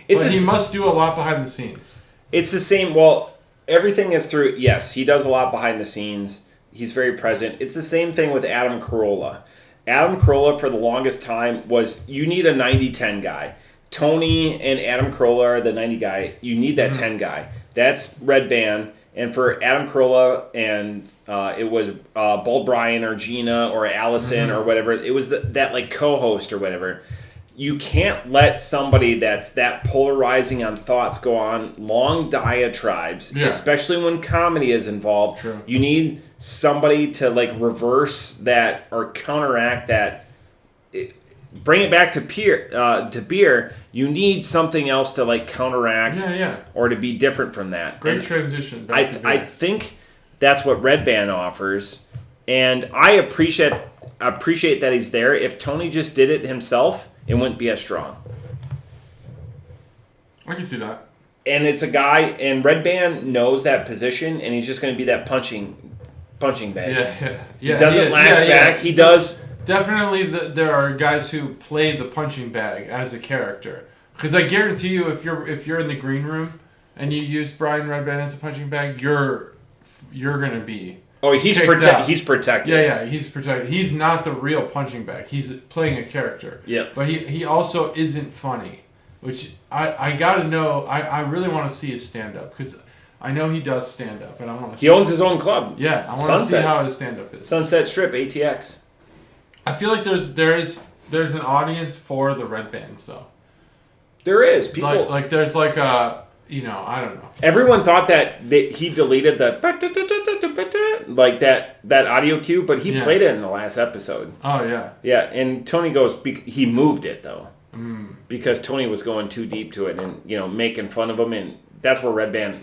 He must do a lot behind the scenes. It's the same. Well, everything is through. Yes, he does a lot behind the scenes. He's very present. It's the same thing with Adam Carolla. Adam Carolla, for the longest time, you need a 90-10 guy. Tony and Adam Carolla are the 90 guy. You need that 10 guy. That's Red Band. And for Adam Carolla, and it was Bald Brian or Gina or Allison or whatever, it was that co-host or whatever. you can't let somebody that's that polarizing on thoughts go on long diatribes, especially when comedy is involved. True. You need somebody to like reverse that or counteract that. Bring it back to beer. You need something else to like counteract, or to be different from that. Great transition. I think that's what Red Band offers, and I appreciate that he's there. If Tony just did it himself, it wouldn't be as strong. I can see that. And it's a guy, and Red Band knows that position, and he's just going to be that punching bag. He doesn't lash back. He does. Definitely, there are guys who play the punching bag as a character. Because I guarantee you, if you're in the green room and you use Brian Red Band as a punching bag, you're gonna be. Oh, he's protected. He's protected. Yeah, he's protected. He's not the real punching bag. He's playing a character. Yeah. But he also isn't funny, which I gotta know. I really want to see his stand up because I know he does stand up, and I want to. He owns his own club. Yeah, I want to see how his stand up is. Sunset Strip, ATX. I feel like there's an audience for the Red Bands though. There is people like there's like a I don't know. Everyone thought that he deleted the like that audio cue, but he played it in the last episode. Oh yeah. Yeah, and Tony goes he moved it though because Tony was going too deep to it and making fun of him, and that's where Red Band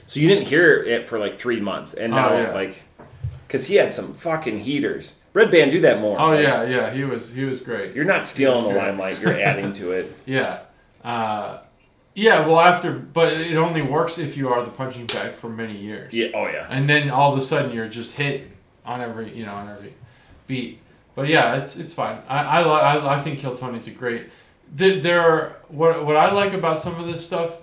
so you didn't hear it for like 3 months, and now because he had some fucking heaters. Red Band, do that more. Oh yeah, he was great. You're not stealing the limelight; you're adding to it. Yeah, well, but it only works if you are the punching bag for many years. Yeah, oh yeah. And then all of a sudden you're just hitting on every beat. But yeah, it's fine. I think Kill Tony's a great. There are what I like about some of this stuff.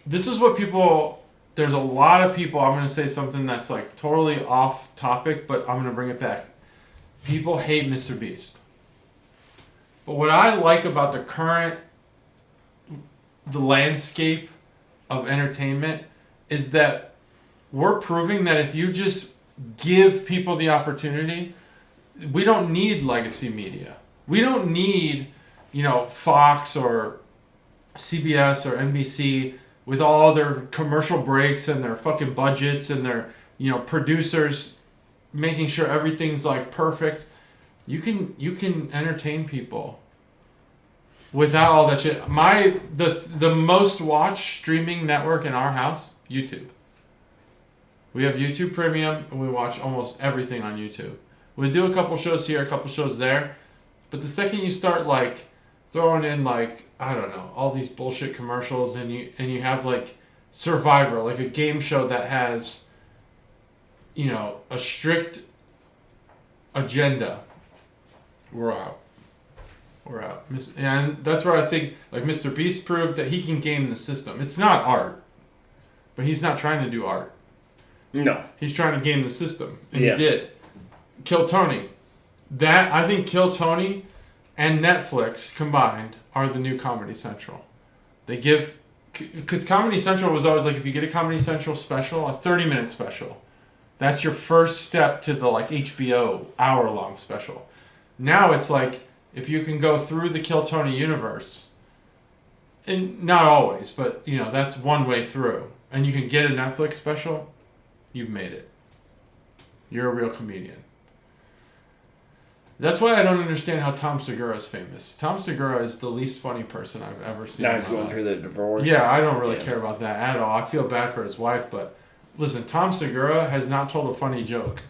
This is what people. There's a lot of people. I'm going to say something that's like totally off topic, but I'm going to bring it back. People hate Mr. Beast. But what I like about the landscape of entertainment is that we're proving that if you just give people the opportunity, we don't need legacy media. We don't need, Fox or CBS or NBC with all their commercial breaks and their fucking budgets and their, producers making sure everything's like perfect. You can entertain people without all that shit. The most watched streaming network in our house, YouTube. We have YouTube Premium and we watch almost everything on YouTube. We do a couple shows here, a couple shows there, but the second you start like throwing in like I don't know all these bullshit commercials and you have like Survivor, like a game show that has a strict agenda, we're out. And that's where I think like Mr. Beast proved that he can game the system. It's not art, but he's not trying to do art. No. He's trying to game the system, and he did. Kill Tony. I think Kill Tony and Netflix combined are the new Comedy Central. They give... Because Comedy Central was always like, if you get a Comedy Central special, a 30-minute special, that's your first step to the like HBO hour-long special. Now it's like, if you can go through the Kill Tony universe, and not always, but that's one way through, and you can get a Netflix special, you've made it. You're a real comedian. That's why I don't understand how Tom Segura is famous. Tom Segura is the least funny person I've ever seen. Now he's going through the divorce. Yeah, I don't really care about that at all. I feel bad for his wife, but listen, Tom Segura has not told a funny joke.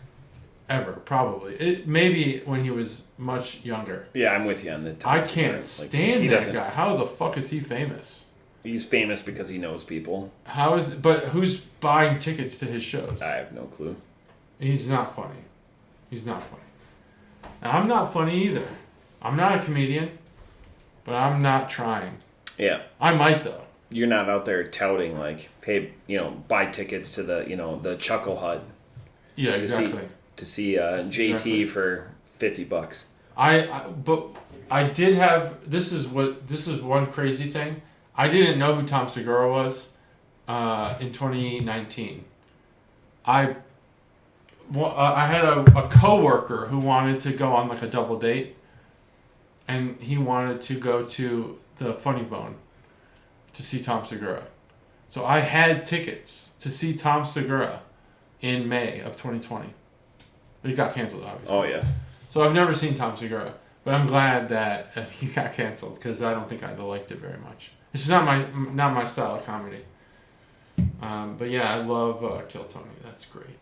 Ever, probably. Maybe when he was much younger. Yeah, I'm with you on the I can't stand that guy. How the fuck is he famous? He's famous because he knows people. But who's buying tickets to his shows? I have no clue. He's not funny. He's not funny. And I'm not funny either. I'm not a comedian, but I'm not trying. Yeah. I might though. You're not out there touting like, hey, buy tickets to the, the Chuckle Hut. Yeah, exactly. To see JT for $50. But I did have this is one crazy thing. I didn't know who Tom Segura was in 2019. I had a coworker who wanted to go on like a double date, and he wanted to go to the Funny Bone to see Tom Segura. So I had tickets to see Tom Segura in May of 2020. It got canceled, obviously. Oh, yeah. So I've never seen Tom Segura, but I'm glad that he got canceled because I don't think I'd have liked it very much. It's just not my style of comedy. But yeah, I love Kill Tony. That's great.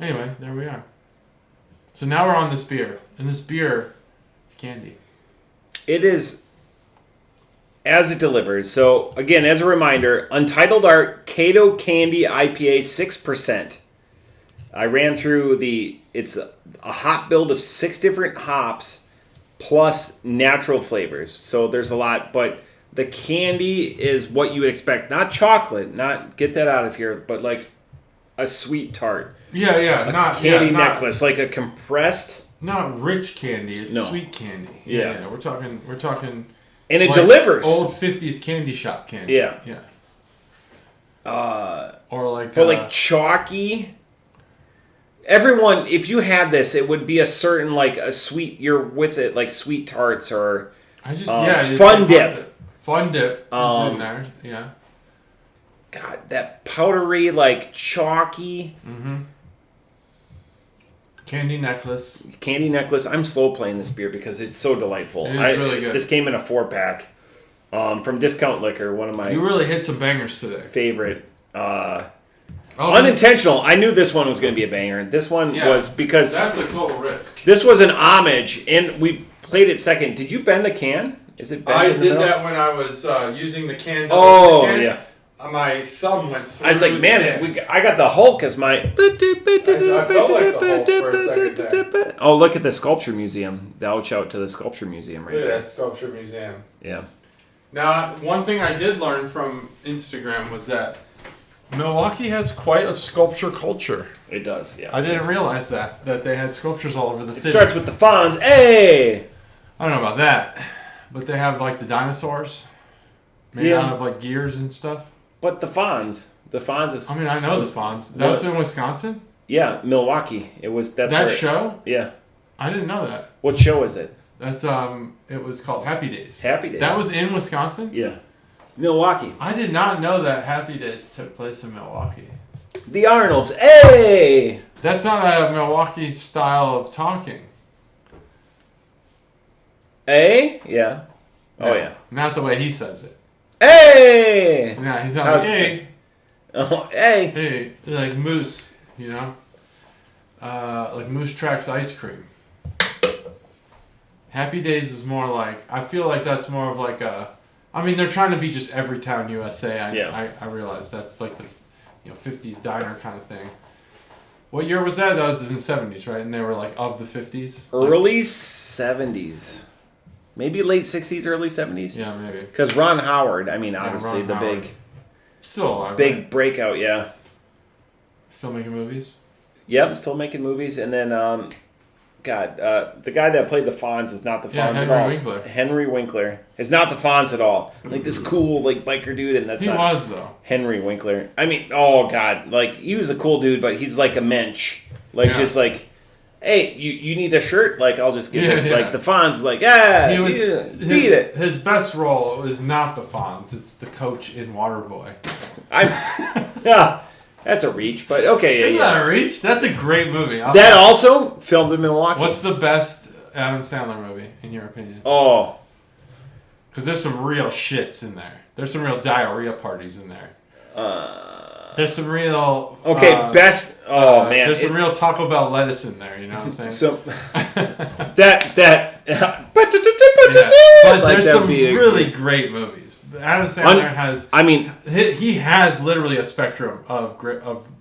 Anyway, there we are. So now we're on this beer, and this beer, it's candy. It is as it delivers. So again, as a reminder, Untitled Art Kato Candy IPA 6%. I ran through it's a hop build of 6 different hops plus natural flavors. So there's a lot, but the candy is what you would expect. Not chocolate, not get that out of here, but like a sweet tart. Yeah, not candy necklace, like a compressed. Not rich candy, it's sweet candy. Yeah. We're talking and it like delivers. Old 50s candy shop candy. Yeah. Or like like chalky. Everyone, if you had this, it would be a certain like a sweet. You're with it like sweet tarts or Fun Dip. Fun Dip is in there. Yeah. God, that powdery like chalky. Mm-hmm. Candy necklace. I'm slow playing this beer because it's so delightful. It is really good. This came in a 4-pack from Discount Liquor. One of my you really hit some bangers today. Favorite. Unintentional. I knew this one was going to be a banger. This one was because that's a total risk. This was an homage, and we played it second. Did you bend the can? Is it bent? I did that when I was using the can. Yeah. My thumb went through. I was like, man, I got the Hulk as my. I felt like the Hulk for a second there. Oh, look at the Sculpture Museum. Ouch out to the Sculpture Museum right there. Look at that Sculpture Museum. Yeah. Now, one thing I did learn from Instagram was that Milwaukee has quite a sculpture culture. It does, yeah. I didn't realize that they had sculptures all over the city. It starts with the Fonz. Hey! I don't know about that, but they have like the dinosaurs made out of like gears and stuff. But the Fonz is. I mean, I know the Fonz. That's in Wisconsin. Yeah, Milwaukee. It was that show. Yeah, I didn't know that. What show is it? That's It was called Happy Days. Happy Days. That was in Wisconsin. Yeah, Milwaukee. I did not know that Happy Days took place in Milwaukee. The Arnolds. Hey! That's not a Milwaukee style of talking. Hey? Yeah. Oh yeah. Not the way he says it. Hey! No, he's not like, hey. Oh, hey. Hey. Like Moose, you know? Like Moose Tracks ice cream. Happy Days is more like, I feel like that's more of like a, I mean, they're trying to be just Everytown USA. I realize that's like the 50s diner kind of thing. What year was that? That was in the 70s, right? And they were like of the 50s? Early 70s. Maybe late 60s, early 70s? Yeah, maybe. Because Ron Howard, I mean, obviously Ron the Howard. big... Still alive, big right? breakout, yeah. Still making movies? Yep, still making movies. And then, the guy that played the Fonz is not the Fonz at all. Winkler. Henry Winkler is not the Fonz at all. Like this cool, like, biker dude, and that's he not... He was, though. Henry Winkler. I mean, oh, God. Like, he was a cool dude, but he's like a mensch. Like, just like... Hey, you need a shirt? Like, I'll just get this. Yeah. Like, the Fonz is like, beat it. His best role is not the Fonz. It's the coach in Waterboy. Yeah, that's a reach, but okay. Isn't that a reach? That's a great movie. That also filmed in Milwaukee. What's the best Adam Sandler movie, in your opinion? Oh. Because there's some real shits in there. There's some real diarrhea parties in there. There's some real... best... Oh, man. There's some real Taco Bell lettuce in there, you know what I'm saying? So, But there's some really great movies. Adam Sandler has... I mean... He has literally a spectrum of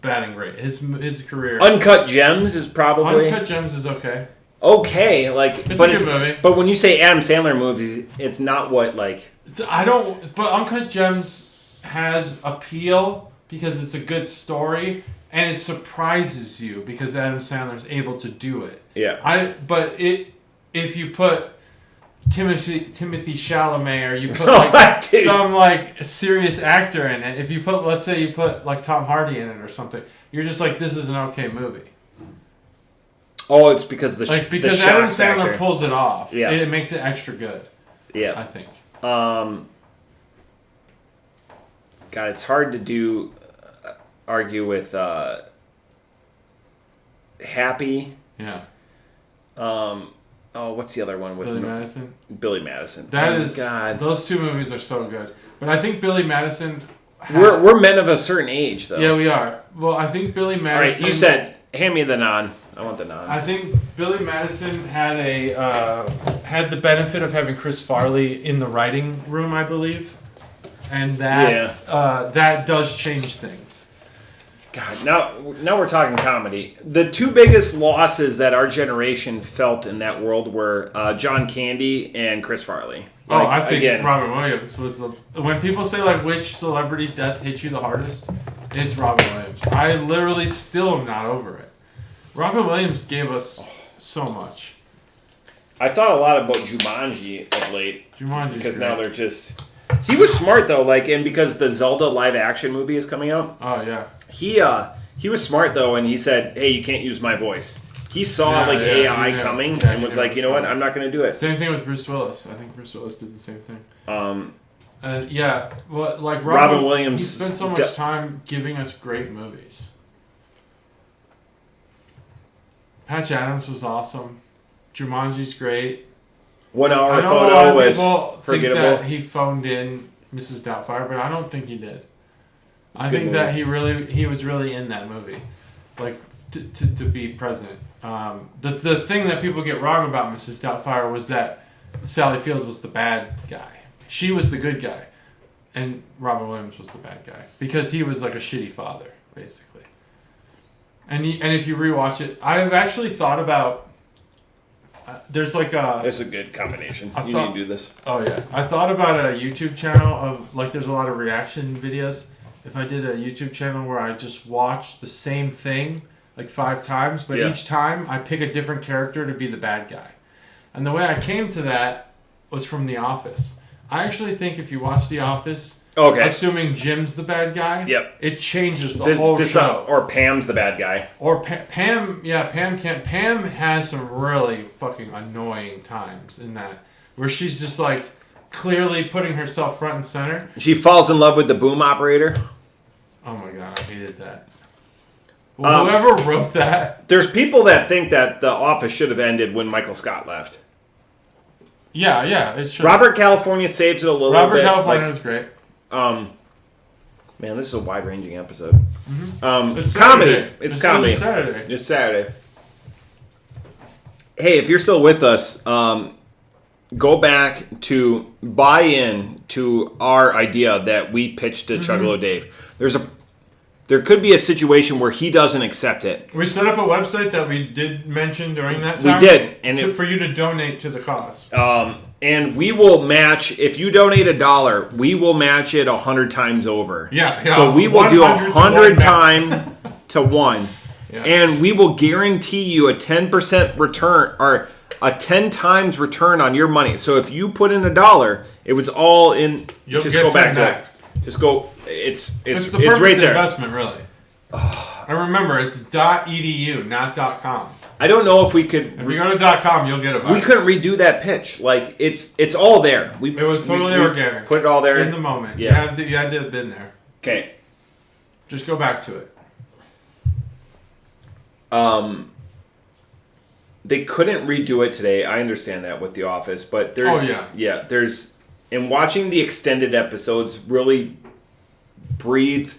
batting great. His career... Uncut Gems is probably... Uncut Gems is okay. Okay, like... It's a good movie. But when you say Adam Sandler movies, it's not what, like... But Uncut Gems has appeal... because it's a good story and it surprises you because Adam Sandler's able to do it. Yeah. If you put Timothy Chalamet or you put like some like serious actor in it, if you put let's say you put like Tom Hardy in it or something, you're just like, this is an okay movie. Oh, it's because because the Adam Sandler factor pulls it off. Yeah, it makes it extra good. Yeah, I think. God, it's hard to argue with Happy. Yeah. What's the other one with Billy Madison? Billy Madison. God. Those two movies are so good. But I think Billy Madison... We're men of a certain age, though. Yeah, we are. Well, I think Billy Madison... All right, you said, hand me the non. I want the non. I think Billy Madison had had the benefit of having Chris Farley in the writing room, I believe. And that does change things. God, now we're talking comedy. The two biggest losses that our generation felt in that world were John Candy and Chris Farley. I think Robin Williams was when people say like which celebrity death hit you the hardest, it's Robin Williams. I literally still am not over it. Robin Williams gave us so much. I thought a lot about Jumanji of late. Because now they're just... He was smart though, and because the Zelda live action movie is coming out. Oh yeah. He was smart though, and he said, "Hey, you can't use my voice." He saw AI coming and was like, "You know what? I'm not going to do it." Same thing with Bruce Willis. I think Bruce Willis did the same thing. Robin Williams. He spent so much time giving us great movies. Patch Adams was awesome. Jumanji's great. 1 hour I know photo a lot of was people forgettable. think that he phoned in Mrs. Doubtfire, but I don't think he did. I think that he was really in that movie, to be present. The thing that people get wrong about Mrs. Doubtfire was that Sally Fields was the bad guy. She was the good guy, and Robin Williams was the bad guy because he was like a shitty father, basically. And if you rewatch it, I've actually thought about. There's It's a good combination. You need to do this. Oh yeah, I thought about a YouTube channel of there's a lot of reaction videos. If I did a YouTube channel where I just watched the same thing 5 times, but each time I pick a different character to be the bad guy. And the way I came to that was from The Office. I actually think if you watch The Office, assuming Jim's the bad guy, it changes the whole show. Or Pam's the bad guy. Or Pam has some really fucking annoying times in that, where she's just clearly putting herself front and center. She falls in love with the boom operator. Oh my god, I hated that. Well, whoever wrote that... There's people that think that The Office should have ended when Michael Scott left. Yeah, it should. Robert California saves it a little bit. Robert California was great. Man, this is a wide-ranging episode. Mm-hmm. It's comedy. It's comedy. Saturday. It's Saturday. Hey, if you're still with us, go back to buy in to our idea that we pitched to Chuggalo Dave. There could be a situation where he doesn't accept it. We set up a website that we did mention during that time. We did, for you to donate to the cause. And we will match, if you donate $1, we will match it 100 times over. Yeah. So we will do 100 times to 1. Yeah. And we will guarantee you a 10% return, or a 10 times return on your money. So if you put in $1, it was all in. Just go back to it. Just go. It's the it's perfect right there. Investment, really. And remember, it's .edu, not .com. I don't know if we could. If you go to .com, you'll get it. We couldn't redo that pitch. It's all there. It was totally organic. Put it all there in the moment. Yeah, you had to have been there. Okay. Just go back to it. They couldn't redo it today. I understand that with The Office, but there's and watching the extended episodes really breathe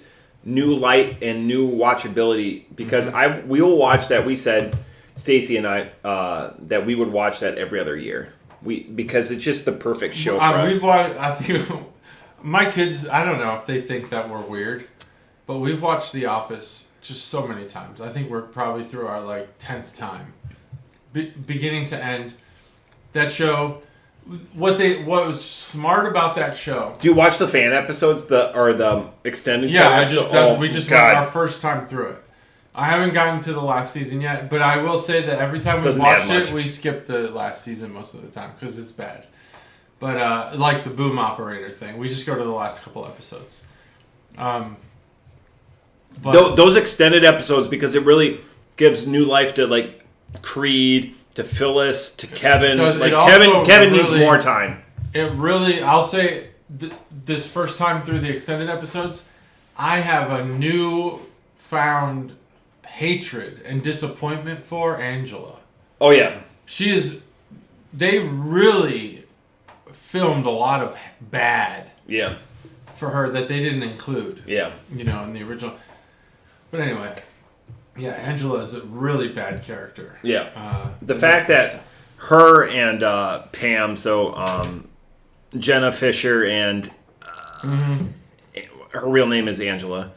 new light and new watchability, because we'll watch that. We said, Stacy and I, that we would watch that every other year. Because it's just the perfect show for us. I think my kids, I don't know if they think that we're weird, but we've watched The Office just so many times. I think we're probably through our 10th time, beginning to end. That show. What was smart about that show? Do you watch the fan episodes, or the extended? Yeah, we just went our first time through it. I haven't gotten to the last season yet, but I will say that every time we watched it, we skipped the last season most of the time because it's bad. But like the boom operator thing, we just go to the last couple episodes. But those extended episodes, because it really gives new life to Creed to Phyllis to Kevin. Kevin needs more time. It really, I'll say, this first time through the extended episodes, I have a newfound hatred and disappointment for Angela. Oh yeah, they really filmed a lot of bad. Yeah. For her that they didn't include. Yeah. In the original. But anyway, yeah, Angela is a really bad character. Yeah. The fact that her and Pam, so Jenna Fisher and her real name is Angela.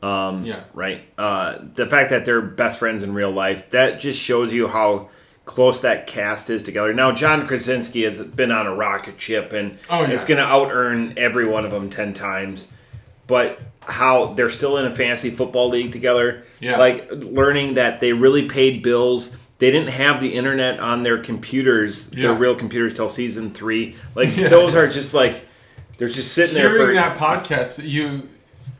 Yeah. Right. The fact that they're best friends in real life, that just shows you how close that cast is together. Now, John Krasinski has been on a rocket ship, and it's going to out-earn every one of them 10 times. But how they're still in a fantasy football league together, like learning that they really paid bills. They didn't have the internet on their computers, their real computers, till season 3. Like those are just like they're just sitting there. Hearing that podcast, you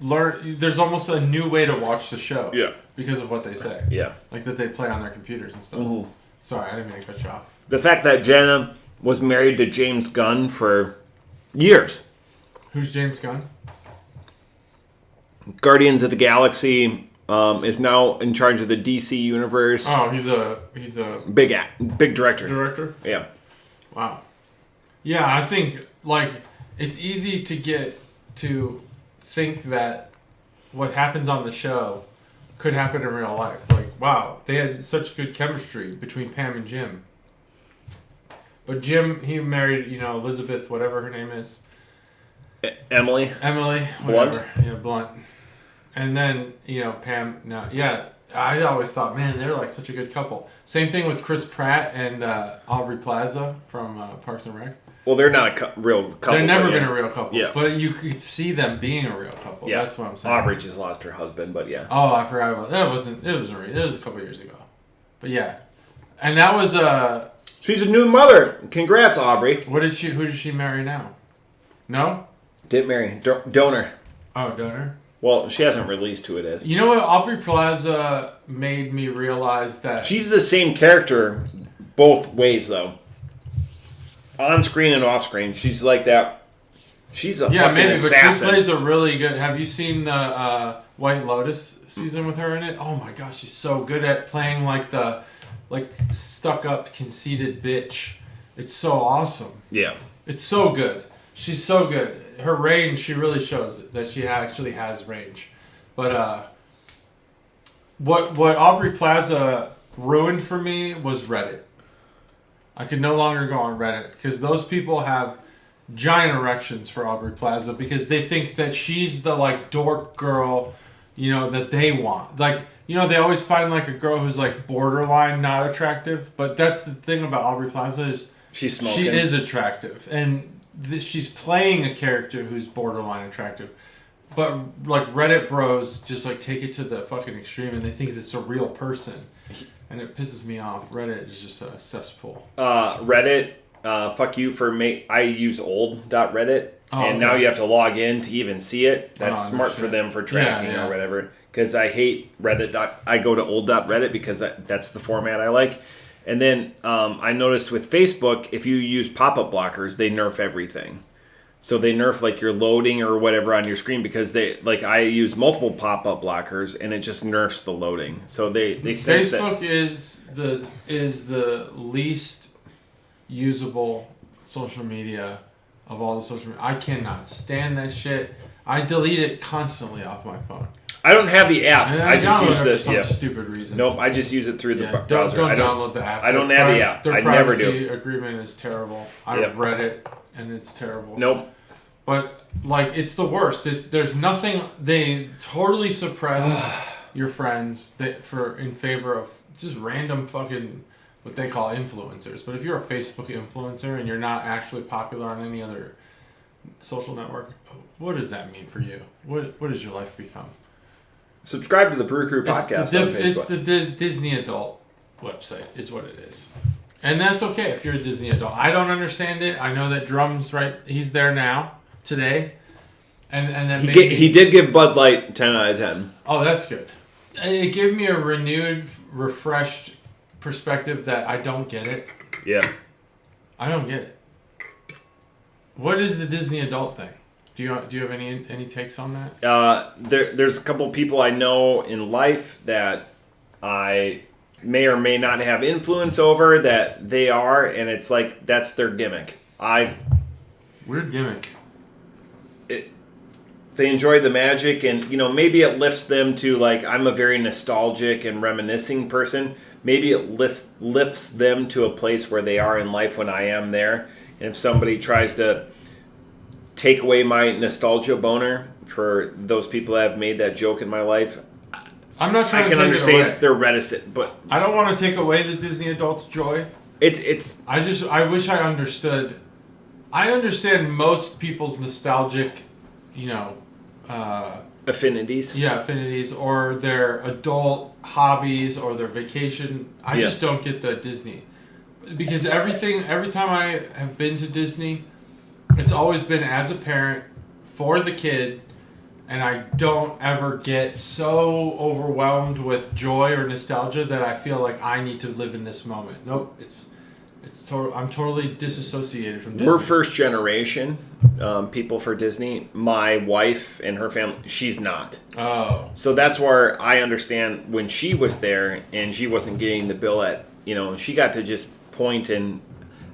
learn. There's almost a new way to watch the show. Yeah, because of what they say. Yeah, like that they play on their computers and stuff. Mm-hmm. Sorry, I didn't mean to cut you off. The fact that Jenna was married to James Gunn for years. Who's James Gunn? Guardians of the Galaxy is now in charge of the DC universe. Oh, he's a big director. Director? Yeah. Wow. Yeah, I think it's easy to think that what happens on the show could happen in real life. Like, wow, they had such good chemistry between Pam and Jim. But Jim, he married, Elizabeth, whatever her name is. Emily, Blunt. Yeah, Blunt. And then, Pam, no, yeah, I always thought, man, they're like such a good couple. Same thing with Chris Pratt and Aubrey Plaza from Parks and Rec. Well, they're not a real couple. They've never been a real couple. Yeah. But you could see them being a real couple. Yeah. That's what I'm saying. Aubrey just lost her husband, but yeah. Oh, I forgot about that. It was a couple years ago. But yeah. And that was she's a new mother. Congrats, Aubrey. Who does she marry now? No? Didn't marry. Donor. Oh, Donor? Well, she hasn't released who it is. You know what? Aubrey Plaza made me realize that she's the same character both ways, though. On screen and off screen, she's like that. She's a fucking assassin. But she plays a really good. Have you seen the White Lotus season with her in it? Oh my gosh, she's so good at playing like the stuck up, conceited bitch. It's so awesome. Yeah, it's so good. She's so good. Her range, she really shows that she actually has range. But what Aubrey Plaza ruined for me was Reddit. I could no longer go on Reddit because those people have giant erections for Aubrey Plaza because they think that she's the dork girl, that they want. They always find a girl who's borderline not attractive. But that's the thing about Aubrey Plaza is she's smoking. She is attractive and she's playing a character who's borderline attractive. But Reddit bros just take it to the fucking extreme and they think it's a real person. And it pisses me off. Reddit is just a cesspool. Reddit, fuck you for I use old.reddit. And now you have to log in to even see it. That's smart for them for tracking or whatever. Because I hate Reddit. I go to old.reddit because that's the format I like. And then I noticed with Facebook, if you use pop-up blockers, they nerf everything. So they nerf your loading or whatever on your screen because I use multiple pop-up blockers and it just nerfs the loading. So they sense Facebook is the least usable social media of all the social media. I cannot stand that shit. I delete it constantly off my phone. I don't have the app. I just use this for some stupid reason. Nope, I just use it through the browser. Don't download the app. I don't have the app. I never do. Their privacy agreement is terrible. I've read it and it's terrible. Nope. But it's the worst. There's nothing. They totally suppress your friends in favor of just random fucking what they call influencers. But if you're a Facebook influencer and you're not actually popular on any other social network, what does that mean for you? What does your life become? Subscribe to the Brew Crew podcast on Facebook. It's the Disney adult website is what it is. And that's okay if you're a Disney adult. I don't understand it. I know that Drum's right. He's there now. Today, and then he did give Bud Light 10 out of 10. Oh, that's good. It gave me a renewed, refreshed perspective that I don't get it. Yeah. I don't get it. What is the Disney adult thing? Do you have any takes on that? There's a couple people I know in life that I may or may not have influence over that they are, and it's like that's their gimmick. Weird gimmick. They enjoy the magic, and maybe it lifts them to like I'm a very nostalgic and reminiscing person. Maybe it lifts them to a place where they are in life when I am there. And if somebody tries to take away my nostalgia boner for those people that have made that joke in my life, I'm not trying to take understand it away. They're reticent, but I don't want to take away the Disney adult's joy. It's. I wish I understood. I understand most people's nostalgic, affinities. Yeah, affinities, or their adult hobbies, or their vacation. I just don't get the Disney, because every time I have been to Disney, it's always been as a parent for the kid, and I don't ever get so overwhelmed with joy or nostalgia that I feel like I need to live in this moment. Nope, I'm totally disassociated from Disney. We're first generation people for Disney. My wife and her family, she's not. Oh. So that's where I understand when she was there and she wasn't getting the bill at, she got to just point, and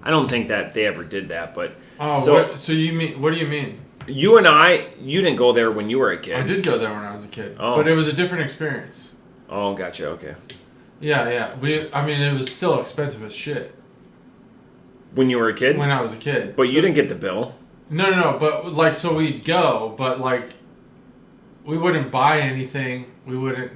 I don't think that they ever did that, but. Oh, what do you mean? You didn't go there when you were a kid. I did go there when I was a kid, but it was a different experience. Oh, gotcha. Okay. Yeah. It was still expensive as shit. When you were a kid? When I was a kid. But you didn't get the bill. No. But so we'd go, but we wouldn't buy anything. We wouldn't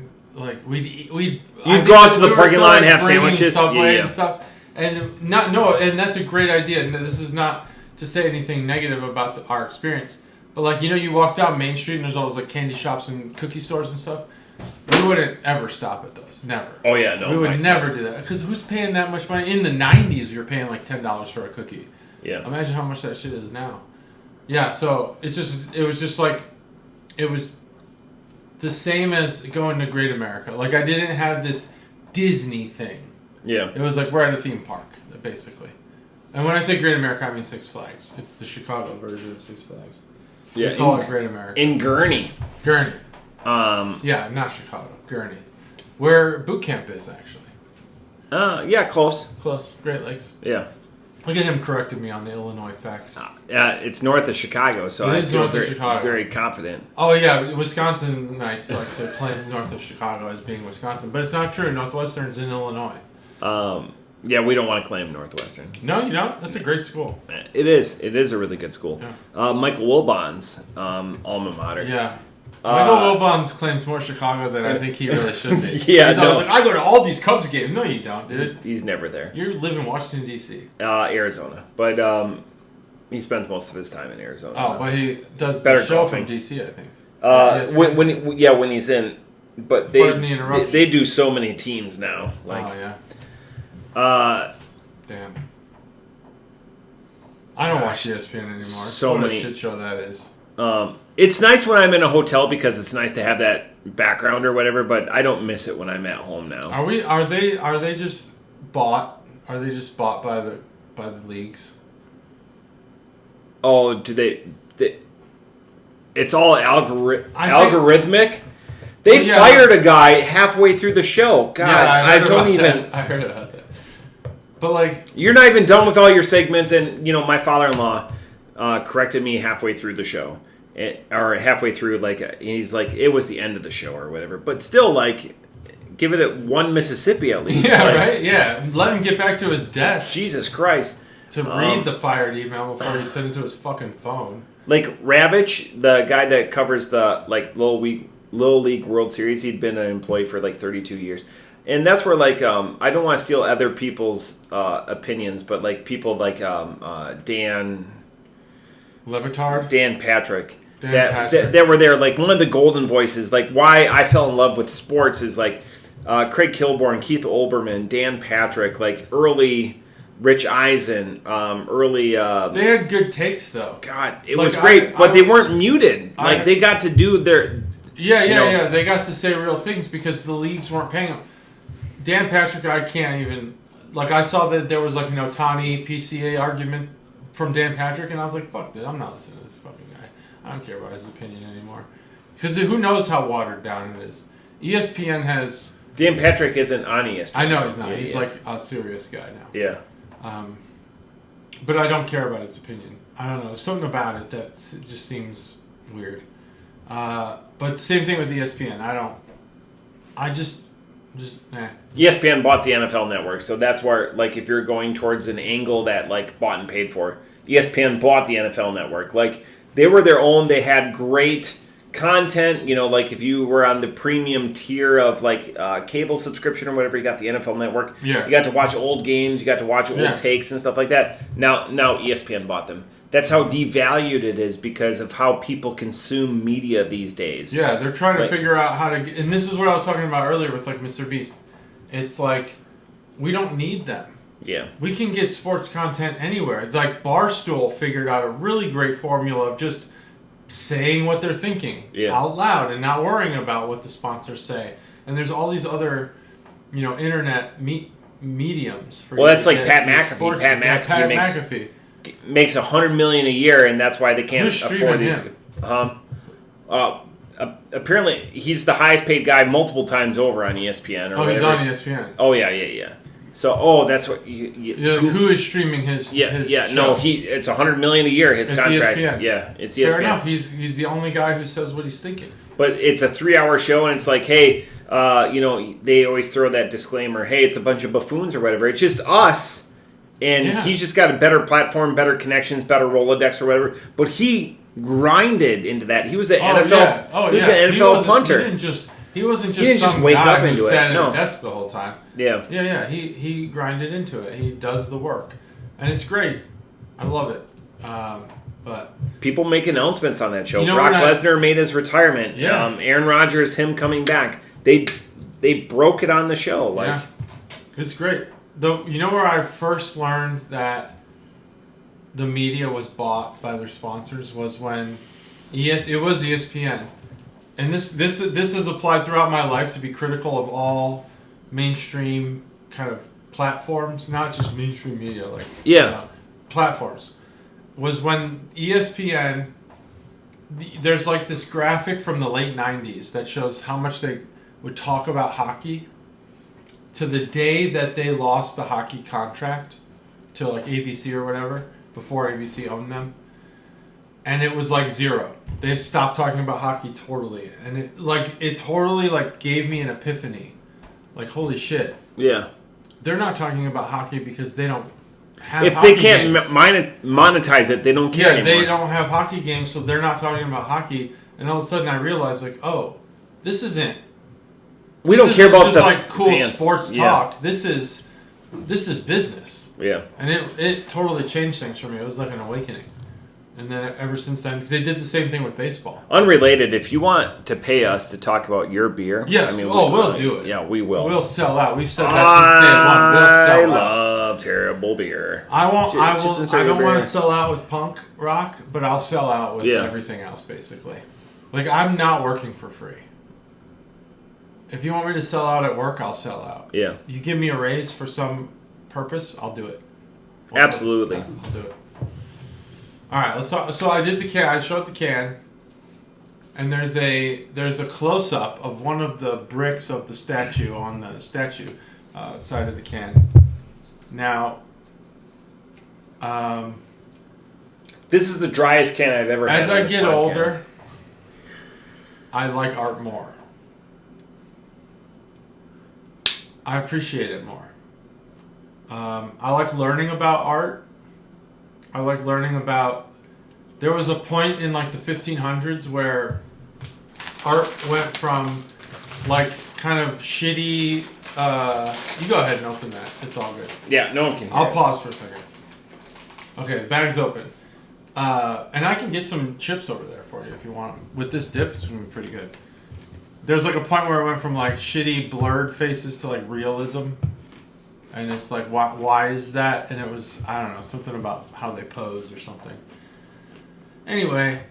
we'd. You'd go out to the parking lot and have sandwiches. Subway and stuff. And and that's a great idea. And this is not to say anything negative about our experience, but you walk down Main Street and there's all those candy shops and cookie stores and stuff. We wouldn't ever stop at those. Never. Oh yeah, no. We would never do that, because who's paying that much money? In the '90s, we were paying like $10 for a cookie. Yeah. Imagine how much that shit is now. Yeah. So it was the same as going to Great America. I didn't have this Disney thing. Yeah. It was we're at a theme park, basically. And when I say Great America, I mean Six Flags. It's the Chicago version of Six Flags. Yeah. We call it Great America. In Gurney. Yeah, not Chicago. Gurney. Where boot camp is, actually. Yeah, close. Close. Great Lakes. Yeah. Look at him correcting me on the Illinois facts. It's north of Chicago, so I feel very confident. Oh, yeah. Wisconsinites like to claim north of Chicago as being Wisconsin, but it's not true. Northwestern's in Illinois. Yeah, we don't want to claim Northwestern. No, you don't? That's a great school. It is. It is a really good school. Yeah. Michael Wilbon's alma mater. Yeah. Michael Wilbon's claims more Chicago than I think he really should be. Yeah, I was I go to all these Cubs games. No, you don't, dude. He's never there. You live in Washington, D.C. Arizona. But he spends most of his time in Arizona. Oh, but he does the show from D.C., I think. When he's in. But they do so many teams now. Yeah. Damn. I don't watch ESPN anymore. What a shit show that is. It's nice when I'm in a hotel because it's nice to have that background or whatever, but I don't miss it when I'm at home now. Are they just bought? Are they just bought by the leagues? Oh, do they it's all algorithmic? They fired a guy halfway through the show. God, I don't even. I heard about that. But you're not even done with all your segments, and my father-in-law corrected me halfway through the show, or halfway through. He's like, it was the end of the show or whatever. But still, give it one Mississippi at least. Yeah, right. Yeah, let him get back to his desk. Jesus Christ. To read the fired email before he sent it to his fucking phone. Ravitch, the guy that covers the Little League World Series, he'd been an employee for 32 years. And that's where I don't want to steal other people's opinions, but people like Dan Lebitard? Dan Patrick. That were there, one of the golden voices, why I fell in love with sports is Craig Kilborn, Keith Olbermann, Dan Patrick, early Rich Eisen, early. They had good takes though. God, it was great, but they weren't muted. They got to do their. Yeah. They got to say real things because the leagues weren't paying them. Dan Patrick, I can't even... Like, I saw that there was, like, an Otani PCA argument from Dan Patrick, and I was like, fuck this, I'm not listening to this fucking guy. I don't care about his opinion anymore. Because who knows how watered down it is. ESPN has... Dan Patrick isn't on ESPN. I know he's not. He's like a serious guy now. Yeah. But I don't care about his opinion. I don't know. Something about it that just seems weird. But same thing with ESPN. I just nah. ESPN bought the NFL Network, so that's where, like, if you're going towards an angle that, like, bought and paid for, ESPN bought the NFL Network. Like, they were their own. They had great content. You know, like, if you were on the premium tier of, like, cable subscription or whatever, you got the NFL Network. Yeah. You got to watch old games. You got to watch old takes and stuff like that. Now ESPN bought them. That's how devalued it is because of how people consume media these days. Yeah, they're trying to figure out how to get... And this is what I was talking about earlier with, like, Mr. Beast. It's like, we don't need them. Yeah. We can get sports content anywhere. It's like Barstool figured out a really great formula of just saying what they're thinking out loud and not worrying about what the sponsors say. And there's all these other, internet mediums. Well, that's like Pat McAfee. Pat McAfee makes $100 million a year, and that's why they can't afford these. Apparently, he's the highest paid guy multiple times over on ESPN. He's on ESPN. Oh yeah. So, that's what who is streaming his? His show? No, it's $100 million a year. His contract. ESPN. Yeah, it's ESPN. Fair enough. He's the only guy who says what he's thinking. But it's a 3-hour show, and it's like, hey, they always throw that disclaimer. Hey, it's a bunch of buffoons or whatever. It's just us. And he's just got a better platform, better connections, better Rolodex or whatever. But he grinded into that. He was the NFL. He was the NFL punter. He wasn't just he didn't some just wake guy up into who sat it. at a desk the whole time. Yeah. He grinded into it. He does the work, and it's great. I love it. But people make announcements on that show. Brock Lesnar made his retirement. Yeah. Aaron Rodgers, him coming back. They broke it on the show. It's great. You know where I first learned that the media was bought by their sponsors was when it was ESPN, and this is applied throughout my life to be critical of all mainstream kind of platforms, not just mainstream media, platforms. Was when ESPN, there's like this graphic from the late 90s that shows how much they would talk about hockey. To the day that they lost the hockey contract to like ABC or whatever, before ABC owned them, and it was like zero. They had stopped talking about hockey totally, and it totally gave me an epiphany, like holy shit. Yeah. They're not talking about hockey because they don't have. If they can't monetize it, they don't care anymore. They don't have hockey games, so they're not talking about hockey. And all of a sudden, I realized this isn't. We don't care about just the cool fans. Sports talk. This is business. Yeah. And it totally changed things for me. It was like an awakening. And then ever since then, they did the same thing with baseball. Unrelated, if you want to pay us to talk about your beer, yes, we'll do it. Yeah, we will. We'll sell out. We've said that since day one. We'll sell out. I love terrible beer. I don't want to sell out with punk rock, but I'll sell out with everything else, basically. I'm not working for free. If you want me to sell out at work, I'll sell out. Yeah. You give me a raise for some purpose, I'll do it. Absolutely. I'll do it. All right, let's talk. So I did the can. I showed the can, and there's a close up of one of the bricks of the statue on the statue side of the can. Now, this is the driest can I've ever had. As I get older, I like art more. I appreciate it more. I like learning about art. I like learning about... There was a point in the 1500s where art went from kind of shitty... you go ahead and open that. It's all good. Yeah, no one can hear I'll pause for a second. Okay, the bag's open. And I can get some chips over there for you if you want them. With this dip, it's going to be pretty good. There's a point where it went from shitty blurred faces to realism. And it's why is that? And it was, I don't know, something about how they pose or something. Anyway,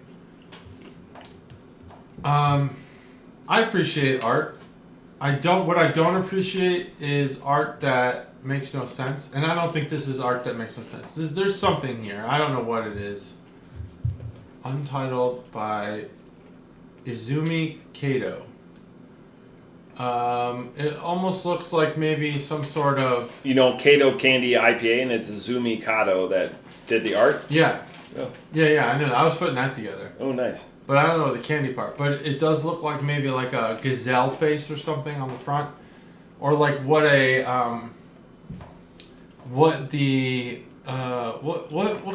I appreciate art. What I don't appreciate is art that makes no sense, and I don't think this is art that makes no sense. There's something here. I don't know what it is. Untitled by Izumi Kato. It almost looks like maybe some sort of... Kato Candy IPA, and it's Izumi Kato that did the art? Yeah. Oh. Yeah, I knew that. I was putting that together. Oh, nice. But I don't know the candy part. But it does look like maybe like a gazelle face or something on the front. Or like what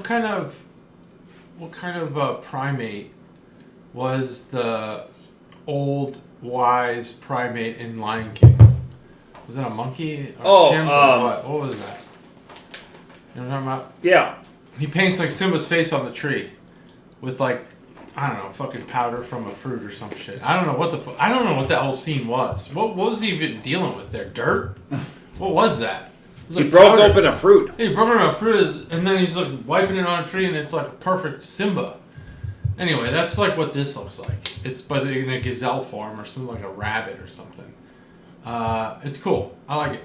kind of primate was the old wise primate in Lion King? Was that a monkey or chimp or what? What was that? You know what I'm talking about? Yeah. He paints like Simba's face on the tree with like, I don't know, fucking powder from a fruit or some shit. I don't know what I don't know what that whole scene was. What was he even dealing with there? Dirt? What was that? It was he broke open a fruit. Yeah, he broke open a fruit, and then he's like wiping it on a tree, and it's like a perfect Simba. Anyway, that's like what this looks like. It's but in a gazelle form or something like a rabbit or something. It's cool. I like it.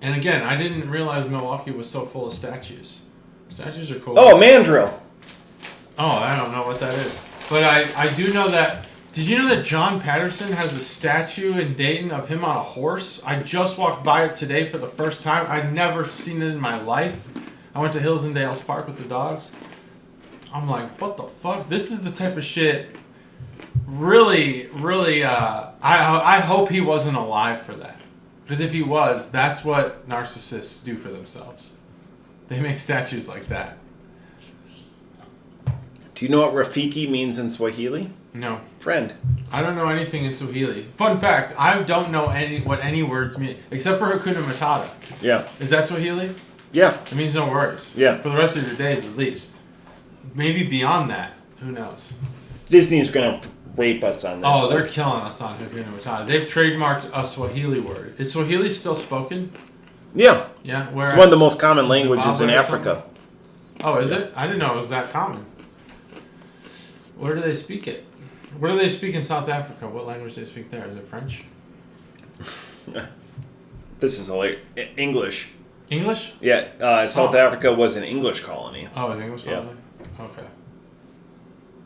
And again, I didn't realize Milwaukee was so full of statues. Statues are cool. Oh, mandrill. Oh, I don't know what that is. But I do know that... Did you know that John Patterson has a statue in Dayton of him on a horse? I just walked by it today for the first time. I'd never seen it in my life. I went to Hills and Dales Park with the dogs. I'm like, what the fuck? This is the type of shit... Really, I hope he wasn't alive for that. Because if he was, that's what narcissists do for themselves. They make statues like that. Do you know what Rafiki means in Swahili? No. Friend. I don't know anything in Swahili. Fun fact, I don't know what any words mean, except for Hakuna Matata. Yeah. Is that Swahili? Yeah. It means no worries. Yeah. For the rest of your days, at least. Maybe beyond that. Who knows? Disney's going to rape us on this. Oh, they're killing us on Hakuna Matata. They've trademarked a Swahili word. Is Swahili still spoken? Yeah. Yeah? It's one of the most common languages in Africa. Oh, is it? I didn't know it was that common. Where do they speak it? Where do they speak in South Africa? What language do they speak there? Is it French? This is English. English? Yeah. South Africa was an English colony. Oh, an English colony? Yeah. Okay.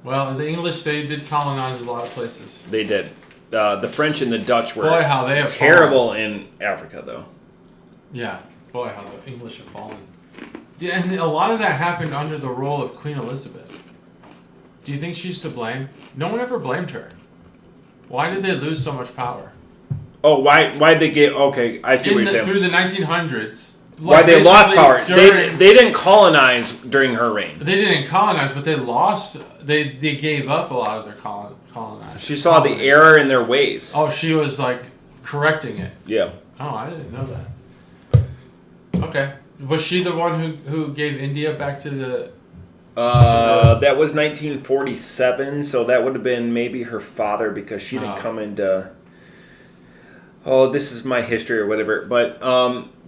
Well, the English, they did colonize a lot of places. They did. The French and the Dutch were how they have terrible in Africa, though. Yeah. Boy, how the English have fallen. Yeah, and a lot of that happened under the rule of Queen Elizabeth. Do you think she's to blame? No one ever blamed her. Why did they lose so much power? Oh, why'd they get... Okay, I see what you're saying. Through the 1900s. Why they lost power. They didn't colonize during her reign. They didn't colonize, but they lost... They gave up a lot of their colonizing. She saw the error in their ways. Oh, she was like correcting it. Yeah. Oh, I didn't know that. Okay. Was she the one who gave India back to the... That was 1947, so that would have been maybe her father because she didn't come into... Oh, this is my history or whatever. But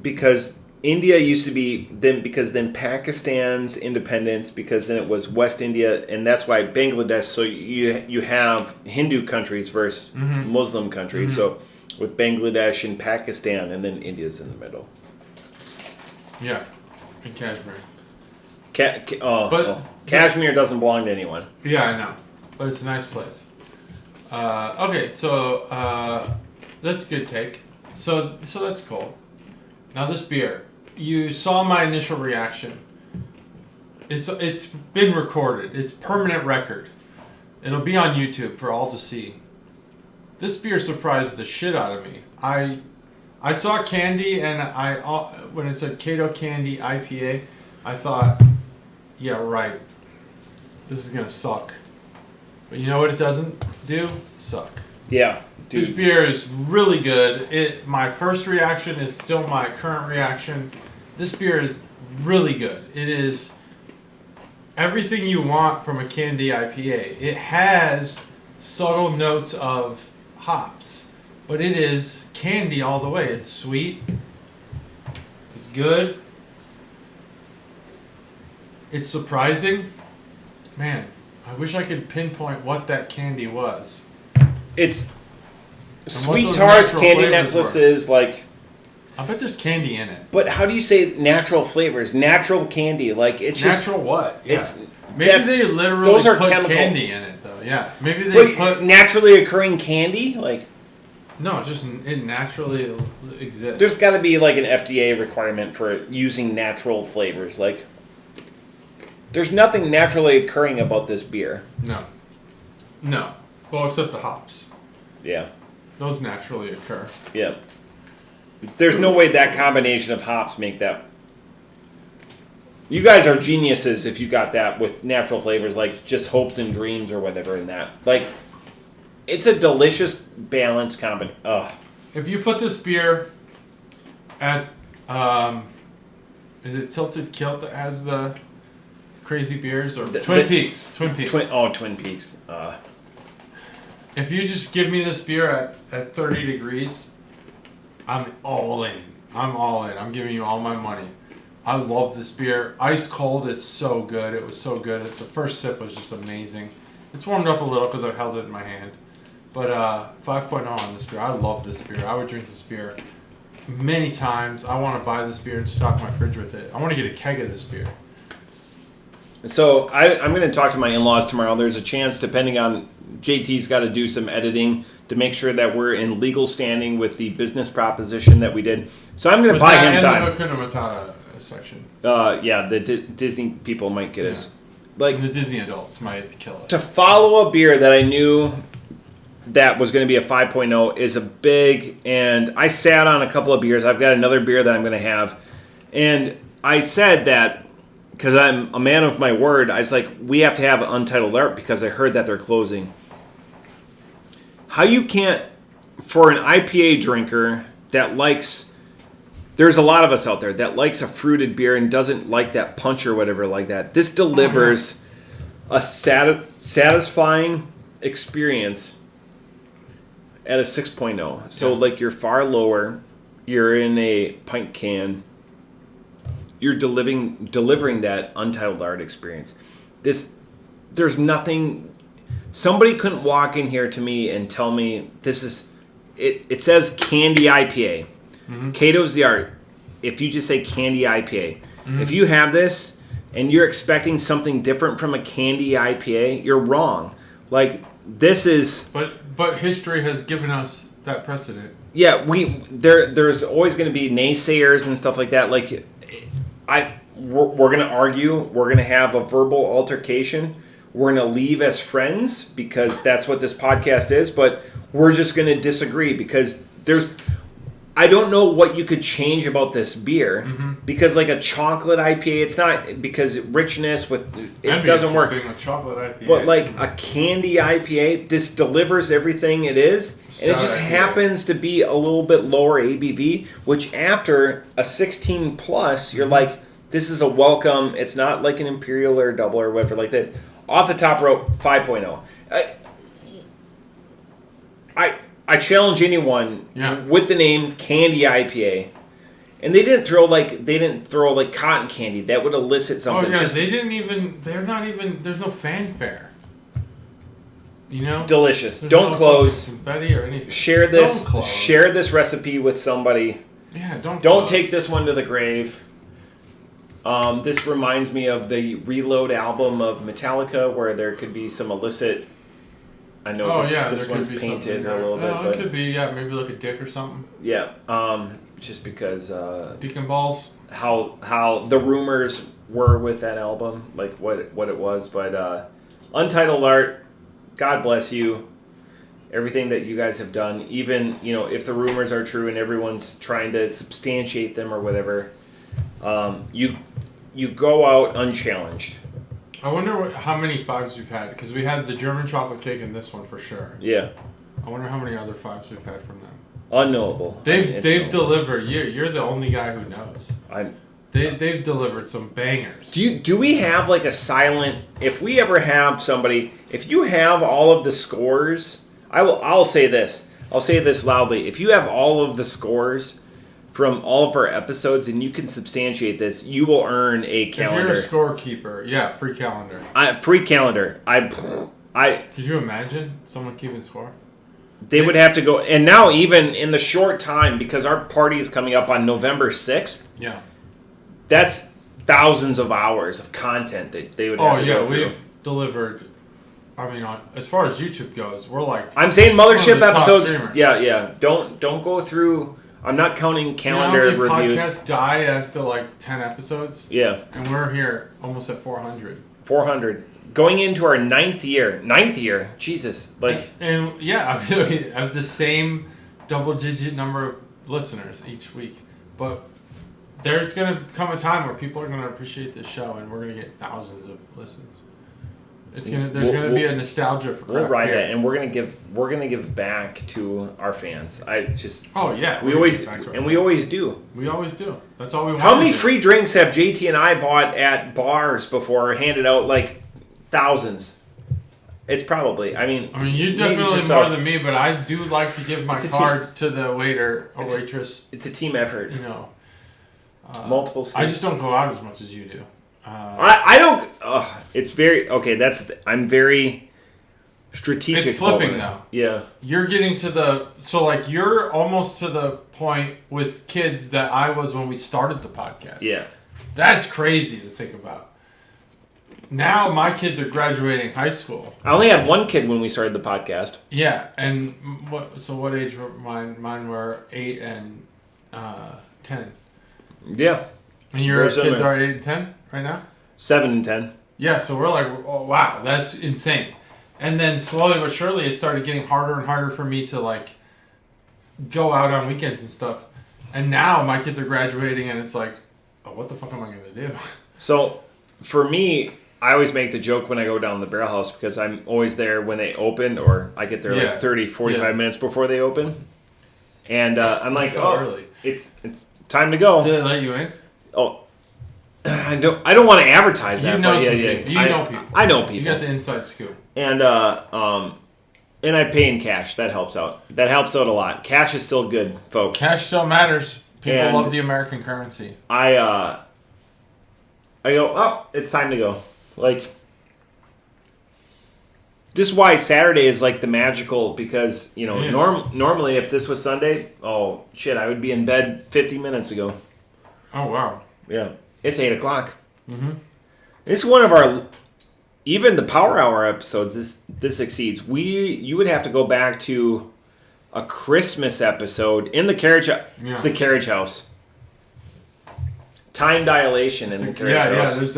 because India used to be... then Pakistan's independence, because then it was West India, and that's why Bangladesh... So you have Hindu countries versus Muslim countries. So with Bangladesh and Pakistan, and then India's in the middle. Yeah, in Kashmir. Kashmir doesn't belong to anyone. Yeah, I know, but it's a nice place. Okay, so that's a good take. So that's cool. Now this beer, you saw my initial reaction. It's been recorded. It's permanent record. It'll be on YouTube for all to see. This beer surprised the shit out of me. I saw candy, and when it said Kato Candy IPA, I thought, yeah, right. This is gonna suck. But you know what it doesn't do? Suck. Yeah, dude. This beer is really good. My first reaction is still my current reaction. This beer is really good. It is everything you want from a candy IPA. It has subtle notes of hops, but it is candy all the way. It's sweet. It's good. It's surprising. Man, I wish I could pinpoint what that candy was. It's Sweet tarts, candy necklaces, like. I bet there's candy in it. But how do you say natural flavors? Natural candy, like it's just natural what? Yeah. It's maybe they literally those are put chemical. candy in it though. Yeah, maybe they put naturally occurring candy, like. No, just it naturally exists. There's got to be like an FDA requirement for using natural flavors. Like, there's nothing naturally occurring about this beer. No. Well, except the hops. Yeah. Those naturally occur. Yeah. There's no way that combination of hops make that. You guys are geniuses if you got that with natural flavors, like just hopes and dreams or whatever in that. Like, it's a delicious, balanced combination. If you put this beer at, is it Tilted Kilt that has the crazy beers or Twin Peaks? Twin Peaks. Twin Peaks. If you just give me this beer at 30 degrees, I'm all in. I'm giving you all my money. I love this beer. Ice cold, it's so good. It was so good. The first sip was just amazing. It's warmed up a little because I've held it in my hand. But 5.0 on this beer. I love this beer. I would drink this beer many times. I want to buy this beer and stock my fridge with it. I want to get a keg of this beer. So I'm going to talk to my in-laws tomorrow. There's a chance, depending on JT's got to do some editing to make sure that we're in legal standing with the business proposition that we did. So I'm going to buy him time. And the Hakuna Matata section. Yeah, the Disney people might get us. Like the Disney adults might kill us. To follow a beer that I knew that was going to be a 5.0 is a big, and I sat on a couple of beers. I've got another beer that I'm going to have. And I said that because I'm a man of my word, I was like, we have to have Untitled Art because I heard that they're closing. How you can't, for an IPA drinker that likes, there's a lot of us out there that likes a fruited beer and doesn't like that punch or whatever like that. This delivers a satisfying experience at a 6.0. So like you're far lower, you're in a pint can, you're delivering that Untitled Art experience. There's nothing. Somebody couldn't walk in here to me and tell me this is. It says candy IPA. Mm-hmm. Kato's the art. If you just say candy IPA, if you have this and you're expecting something different from a candy IPA, you're wrong. Like this is. But history has given us that precedent. Yeah, there's always going to be naysayers and stuff like that. Like. We're going to argue. We're going to have a verbal altercation. We're going to leave as friends because that's what this podcast is. But we're just going to disagree because I don't know what you could change about this beer because like a chocolate IPA, it's not because richness it doesn't work. A chocolate IPA. But like a candy IPA, this delivers everything it is. And it just happens to be a little bit lower ABV, which after a 16 plus, you're like, this is a welcome. It's not like an Imperial or a double or whatever like this. Off the top rope, 5.0. I challenge anyone with the name Candy IPA. And they didn't throw like cotton candy. That would elicit something. Oh, yeah, there's no fanfare. You know? Delicious. Don't close. Confetti or anything. Share this recipe with somebody. Yeah, don't take this one to the grave. This reminds me of the Reload album of Metallica where there could be some illicit. I know this one's painted a little bit. Oh, it could be, maybe like a dick or something. Yeah, just because Deacon balls. How the rumors were with that album, like what it was, but Untitled Art, God bless you. Everything that you guys have done, even if the rumors are true and everyone's trying to substantiate them or whatever, you go out unchallenged. I wonder how many fives we've had, because we had the German chocolate cake and this one for sure. Yeah. I wonder how many other fives we've had from them. Unknowable. They've delivered. You're the only guy who knows. They've delivered some bangers. Do we have like a silent? If we ever have somebody, if you have all of the scores, I'll say this. I'll say this loudly. If you have all of the scores from all of our episodes and you can substantiate this, you will earn a calendar. If you're a scorekeeper, free calendar. Free calendar. Could you imagine someone keeping score? They would have to go, and now even in the short time, because our party is coming up on November 6th. Yeah. That's thousands of hours of content that they would have to go through. We've delivered. I mean, as far as YouTube goes, we're like. I'm saying mothership episodes. Yeah. Don't go through. I'm not counting calendar reviews. Podcasts die after like 10 episodes. Yeah. And we're here almost at 400. 400. Going into our ninth year. Jesus. And I have the same double-digit number of listeners each week. But there's going to come a time where people are going to appreciate this show, and we're going to get thousands of listens. There's going to be a nostalgia for craft We'll ride beer. that, and we're gonna give back to our fans. We always do. We always do. That's all we want. How many free drinks have JT and I bought at bars before, handed out like thousands? It's probably. I mean, you definitely more than me, but I do like to give my card to the waiter or waitress. It's a team effort. Multiple. I just don't go out as much as you do. I don't. It's very okay. I'm very strategic. It's flipping though. Yeah. You're getting to you're almost to the point with kids that I was when we started the podcast. Yeah. That's crazy to think about. Now my kids are graduating high school. I only had one kid when we started the podcast. Yeah, and what age were mine? Mine were 8 and 10. Yeah. And your kids are 8 and 10 right now? 7 and 10. Yeah, so we're like, oh, wow, that's insane. And then slowly but surely it started getting harder and harder for me to go out on weekends and stuff. And now my kids are graduating and it's like, oh, what the fuck am I going to do? So for me, I always make the joke when I go down to the barrel house because I'm always there when they open, or I get there 30, 45 minutes before they open. And I'm like, early. It's time to go. Did they let you in? Oh, I don't want to advertise that. You know people. I know people. You got the inside scoop. And I pay in cash. That helps out. That helps out a lot. Cash is still good, folks. Cash still matters. People love the American currency. I go, oh, it's time to go. This is why Saturday is the magical, because normally if this was Sunday, oh shit, I would be in bed 50 minutes ago. Oh wow. Yeah, it's 8:00. Mm-hmm. It's one of our, even the Power Hour episodes. This exceeds. You would have to go back to a Christmas episode in the carriage. Yeah. It's the carriage house. Time dilation in the carriage house. Yeah. There's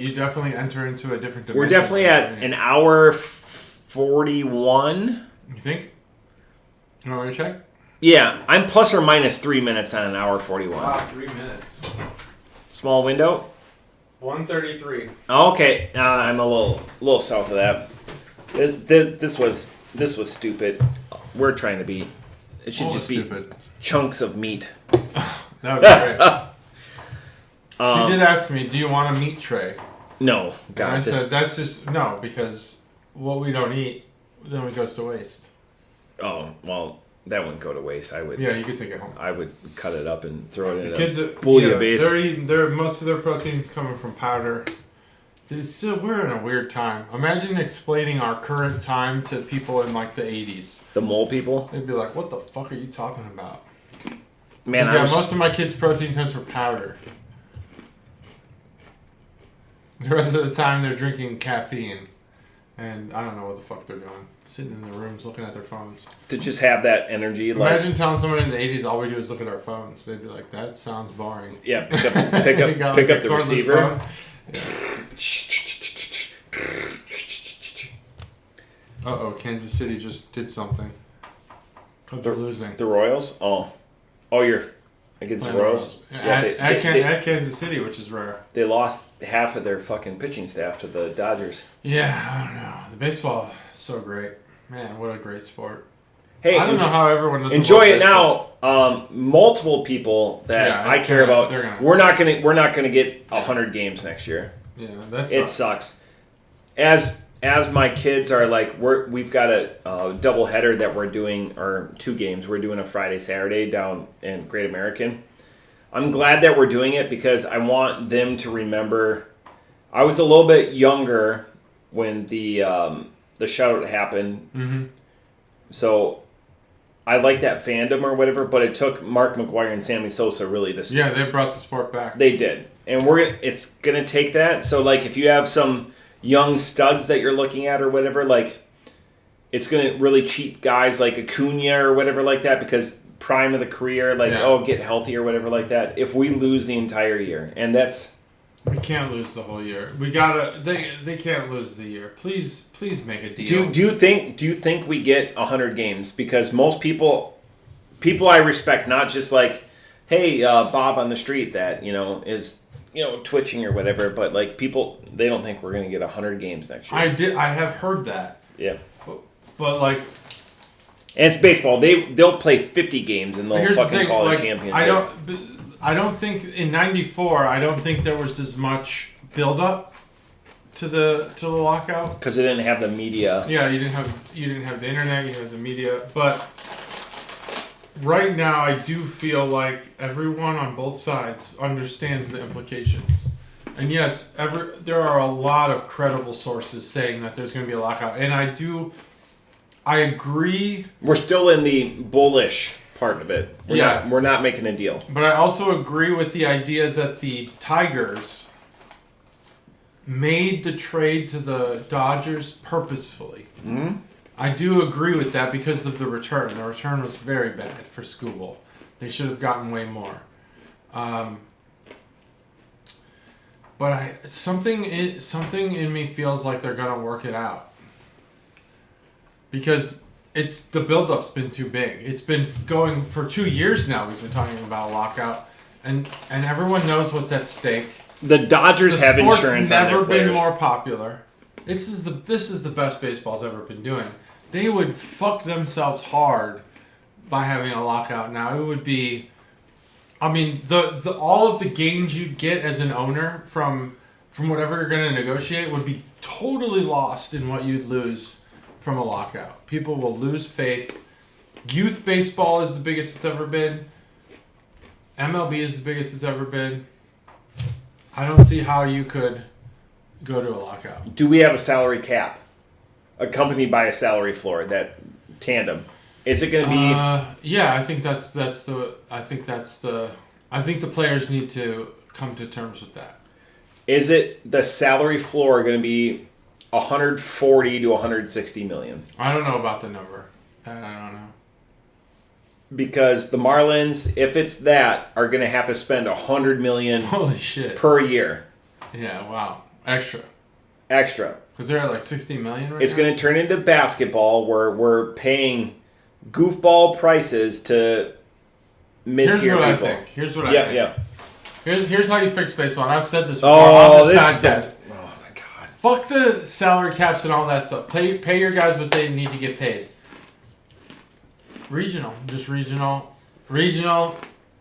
you definitely enter into a different dimension. We're definitely at an hour 41. You think? You want me to check? Yeah, I'm plus or minus 3 minutes on an hour 41. Wow, 3 minutes. Small window. 1:33. Okay, I'm a little south of that. This was stupid. We're trying to be. It should just be stupid. Chunks of meat. That would be great. She did ask me, "Do you want a meat tray?" No, God. And I said, "That's just no, because what we don't eat, then it goes to waste." Oh well, that wouldn't go to waste. I would. Yeah, you could take it home. I would cut it up and throw it in a bouillon base. They're eating. Most of their protein's coming from powder. We're in a weird time. Imagine explaining our current time to people in the 80s. The mole people. They'd be like, "What the fuck are you talking about?" Man, most of my kids' protein comes from powder. The rest of the time, they're drinking caffeine. And I don't know what the fuck they're doing. Sitting in their rooms, looking at their phones. To just have that energy. Imagine telling someone in the 80s, all we do is look at our phones. They'd be like, that sounds boring. Yeah, pick up the receiver. Uh-oh, Kansas City just did something. They're losing. The Royals? Oh, you're against the Royals? At Kansas City, which is rare. They lost half of their fucking pitching staff to the Dodgers. Yeah, I don't know. The baseball is so great. Man, what a great sport. Hey, I don't know how everyone doesn't enjoy it now. Multiple people that I care about. We're not gonna get 100 games next year. Yeah, that sucks. It sucks. As my kids are we've got a double header that we're doing, or 2 games. We're doing a Friday, Saturday down in Great American. I'm glad that we're doing it because I want them to remember. I was a little bit younger when the shutout happened. Mm-hmm. So I like that fandom or whatever, but it took Mark McGwire and Sammy Sosa really to... Yeah, they brought the sport back. They did. And it's going to take that. So, like, if you have some young studs that you're looking at or whatever, like, it's going to really cheat guys like Acuna or whatever like that because prime of the career, like, get healthy or whatever like that. If we lose the entire year, and that's... We can't lose the whole year. We gotta. They can't lose the year. Please make a deal. Do you think we get 100 games? Because most people I respect, not just like, hey, Bob on the street that is twitching or whatever, but like people, they don't think we're gonna get 100 games next year. I have heard that. Yeah. But like, and it's baseball. They'll play 50 games and they'll fucking call it a championship. I don't think in '94. I don't think there was as much build-up to the lockout because it didn't have the media. Yeah, you didn't have the internet. You didn't have the media. But right now, I do feel like everyone on both sides understands the implications. And yes, there are a lot of credible sources saying that there's going to be a lockout, and I agree. We're still in the bullish part of it. We're not making a deal. But I also agree with the idea that the Tigers made the trade to the Dodgers purposefully. Mm-hmm. I do agree with that because of the return. The return was very bad for Skubal. They should have gotten way more. But something in me feels like they're gonna work it out because the build-up's been too big. It's been going for 2 years now. We've been talking about a lockout, and everyone knows what's at stake. The Dodgers have insurance on their players. The sport's never been more popular. This is the best baseball's ever been doing. They would fuck themselves hard by having a lockout now. It would be, I mean, the all of the gains you'd get as an owner from whatever you're going to negotiate would be totally lost in what you'd lose from a lockout. People will lose faith. Youth baseball is the biggest it's ever been. MLB is the biggest it's ever been. I don't see how you could go to a lockout. Do we have a salary cap accompanied by a salary floor? That tandem. Is it going to be? Yeah, I think I think the players need to come to terms with that. Is it the salary floor going to be 140 to 160 million? I don't know about the number. I don't know. Because the Marlins, if it's that, are going to have to spend 100 million holy shit per year. Yeah, wow. Extra. Because they're at like 60 million right It's now? going to turn into basketball where we're paying goofball prices to mid-tier people. Here's what I think. Yeah. Here's how you fix baseball. And I've said this before on this podcast. Oh my god. Fuck the salary caps and all that stuff. Pay your guys what they need to get paid. Regional.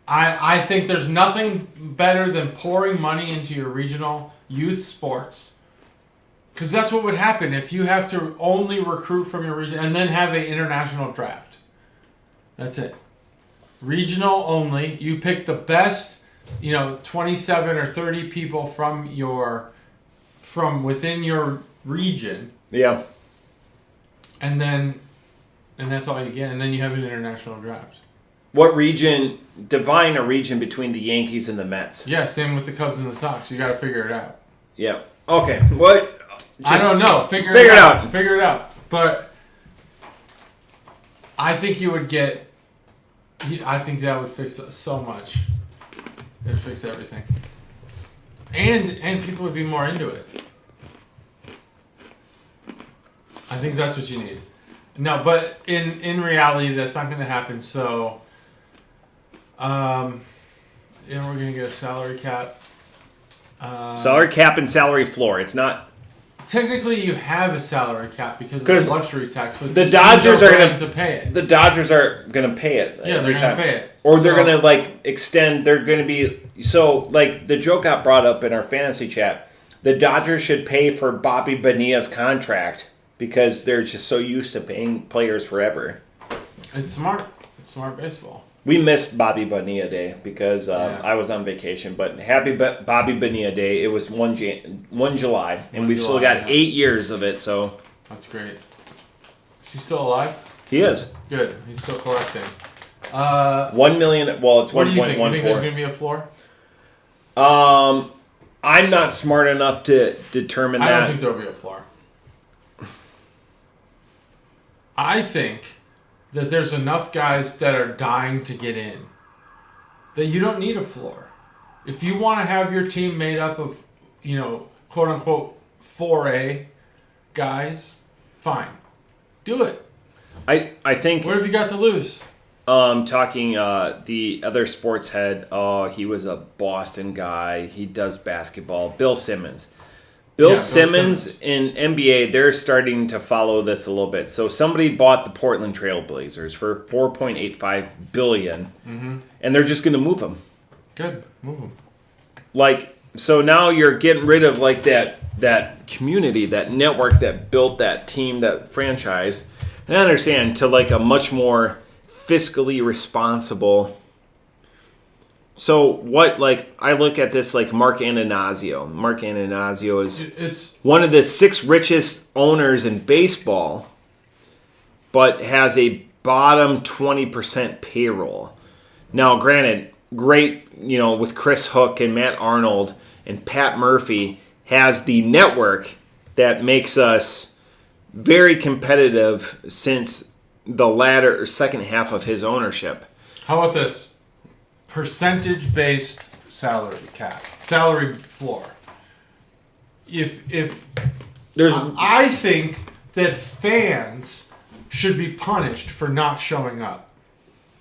I think there's nothing better than pouring money into your regional youth sports. Because that's what would happen if you have to only recruit from your region and then have an international draft. That's it. Regional only. You pick the best, 27 or 30 people from within your region. Yeah. And that's all you get. And then you have an international draft. What region? Define a region between the Yankees and the Mets. Yeah, same with the Cubs and the Sox. You got to figure it out. Yeah. Okay. What? I don't know. Figure it out. Figure it out. But I think you would get. I think that would fix so much. It would fix everything. And people would be more into it. I think that's what you need. No, but in reality, that's not going to happen. So, we're going to get a salary cap. Salary cap and salary floor. It's not. Technically, you have a salary cap because of the luxury tax, but the Dodgers are going to pay it. The Dodgers are going to pay it. Yeah, they're going to pay it. Or they're going to extend. They're going to be the joke got brought up in our fantasy chat. The Dodgers should pay for Bobby Bonilla's contract because they're just so used to paying players forever. It's smart. It's smart baseball. We missed Bobby Bonilla Day because I was on vacation. But happy Bobby Bonilla Day. It was 1 July, and we've still got 8 years of it. So that's great. Is he still alive? He is. Good. He's still collecting. 1 million. Well, it's 1.14. What do you think? You think there's going to be a floor? I'm not smart enough to determine that. I don't think there'll be a floor. I think that there's enough guys that are dying to get in that you don't need a floor. If you want to have your team made up of, quote unquote 4A guys, fine. Do it. I think. What have you got to lose? Talking the other sports head. Oh, he was a Boston guy. He does basketball. Bill Simmons. Bill Simmons in NBA, they're starting to follow this a little bit. So somebody bought the Portland Trail Blazers for $4.85 billion, and they're just going to move them. Good, move them. Like, so now you're getting rid of like that community, that network that built that team, that franchise. And I understand to like a much more fiscally responsible. So what, like, I look at this like Mark Antanasio. Mark Antanasio is one of the 6 richest owners in baseball, but has a bottom 20% payroll. Now, granted, great, with Chris Hook and Matt Arnold and Pat Murphy, has the network that makes us very competitive since the latter or second half of his ownership. How about this? Percentage-based salary cap, salary floor. If there's, I think that fans should be punished for not showing up.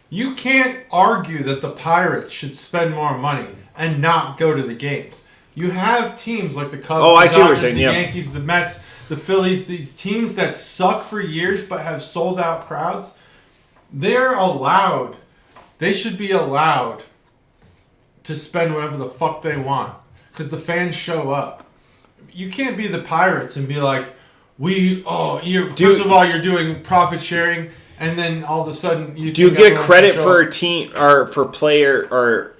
You can't argue that the Pirates should spend more money and not go to the games. You have teams like the Cubs, the Dodgers, the Yankees, the Mets, the Phillies. These teams that suck for years but have sold out crowds. They're allowed. They should be allowed to spend whatever the fuck they want because the fans show up. You can't be the Pirates and be like, first of all, you're doing profit sharing, and then all of a sudden you do you get credit for a team or for player or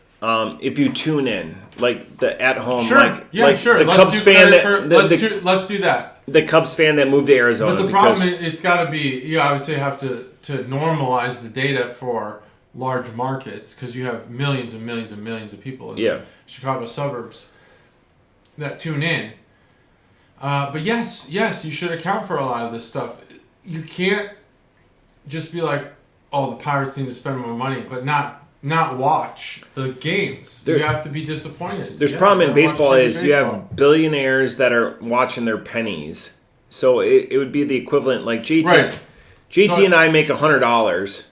if you tune in like the at home? Sure, sure. The Cubs fan let's do that. The Cubs fan that moved to Arizona. But the problem is, it's got to be you obviously have to normalize the data for large markets because you have millions and millions and millions of people in the Chicago suburbs that tune in. But yes, you should account for a lot of this stuff. You can't just be like, oh, the Pirates need to spend more money, but not watch the games. You have to be disappointed. There's a problem in baseball is you have billionaires that are watching their pennies. So it would be the equivalent like GT and I make $100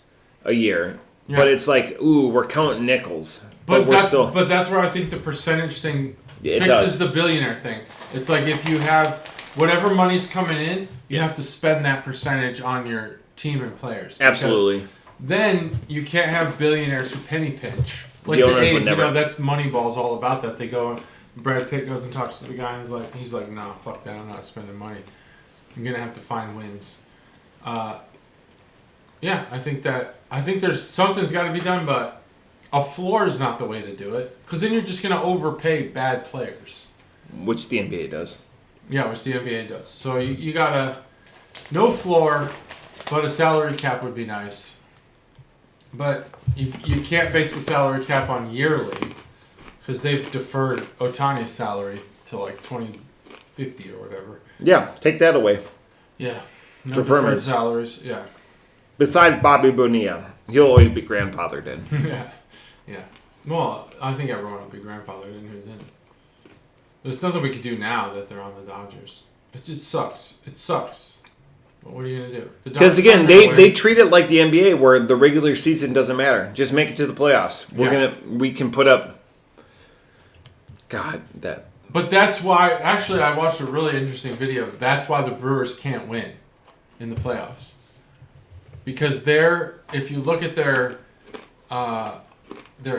a year. Yeah. But it's like, ooh, we're counting nickels. But that's where I think the percentage thing fixes the billionaire thing. It's like if you have whatever money's coming in, you have to spend that percentage on your team and players. Absolutely. Then you can't have billionaires who penny pinch. Like the A's, that's Moneyball's all about that. They go, Brad Pitt goes and talks to the guy and he's like, no, fuck that, I'm not spending money. I'm going to have to find wins. I think there's something's got to be done, but a floor is not the way to do it because then you're just going to overpay bad players. Which the NBA does. Yeah, which the NBA does. So you got no floor, but a salary cap would be nice. But you can't base the salary cap on yearly because they've deferred Ohtani's salary to like 2050 or whatever. Yeah, take that away. Yeah, no deferred salaries. Yeah. Besides Bobby Bonilla, he'll always be grandfathered in. yeah. Well, I think everyone will be grandfathered in who's in. There's nothing we can do now that they're on the Dodgers. It just sucks. It sucks. But what are you going to do? Because again, they treat it like the NBA where the regular season doesn't matter. Just make it to the playoffs. We can put up. God, that. But that's why. Actually, I watched a really interesting video. That's why the Brewers can't win in the playoffs. Because if you look at their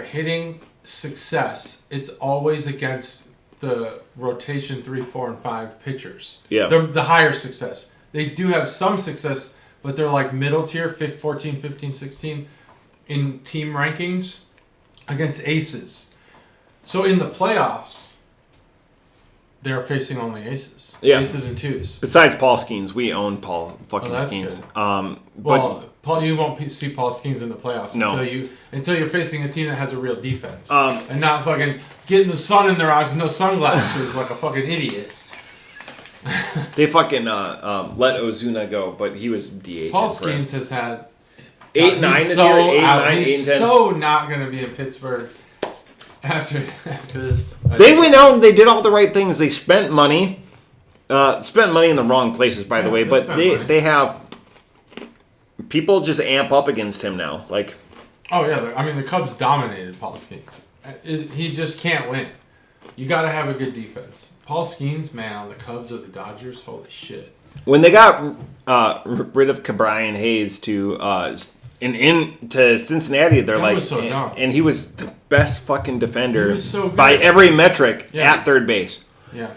hitting success, it's always against the rotation 3, 4, and 5 pitchers. Yeah. The higher success. They do have some success, but they're like middle tier, 14, 15, 16 in team rankings against aces. So in the playoffs, they're facing only aces. Yeah. Aces and twos. Besides Paul Skeens, we own Paul fucking that's Skeens. Paul, you won't see Paul Skeens in the playoffs until you're facing a team that has a real defense and not fucking getting the sun in their eyes with no sunglasses like a fucking idiot. They fucking let Ozuna go, but he was DH. Paul Skeens has had 8-9 this year. 8-9, 8-10. He's so not going to be in Pittsburgh after this. They went out and they did all the right things. They spent money. Spent money in the wrong places, by the way. But they have people just amp up against him now. Like, oh yeah, I mean the Cubs dominated Paul Skeens. He just can't win. You got to have a good defense. Paul Skeens, man, on the Cubs or the Dodgers, holy shit. When they got rid of Cabrian Hayes to Cincinnati, they're that was so dumb. And he was the best fucking defender so by every metric at third base. Yeah.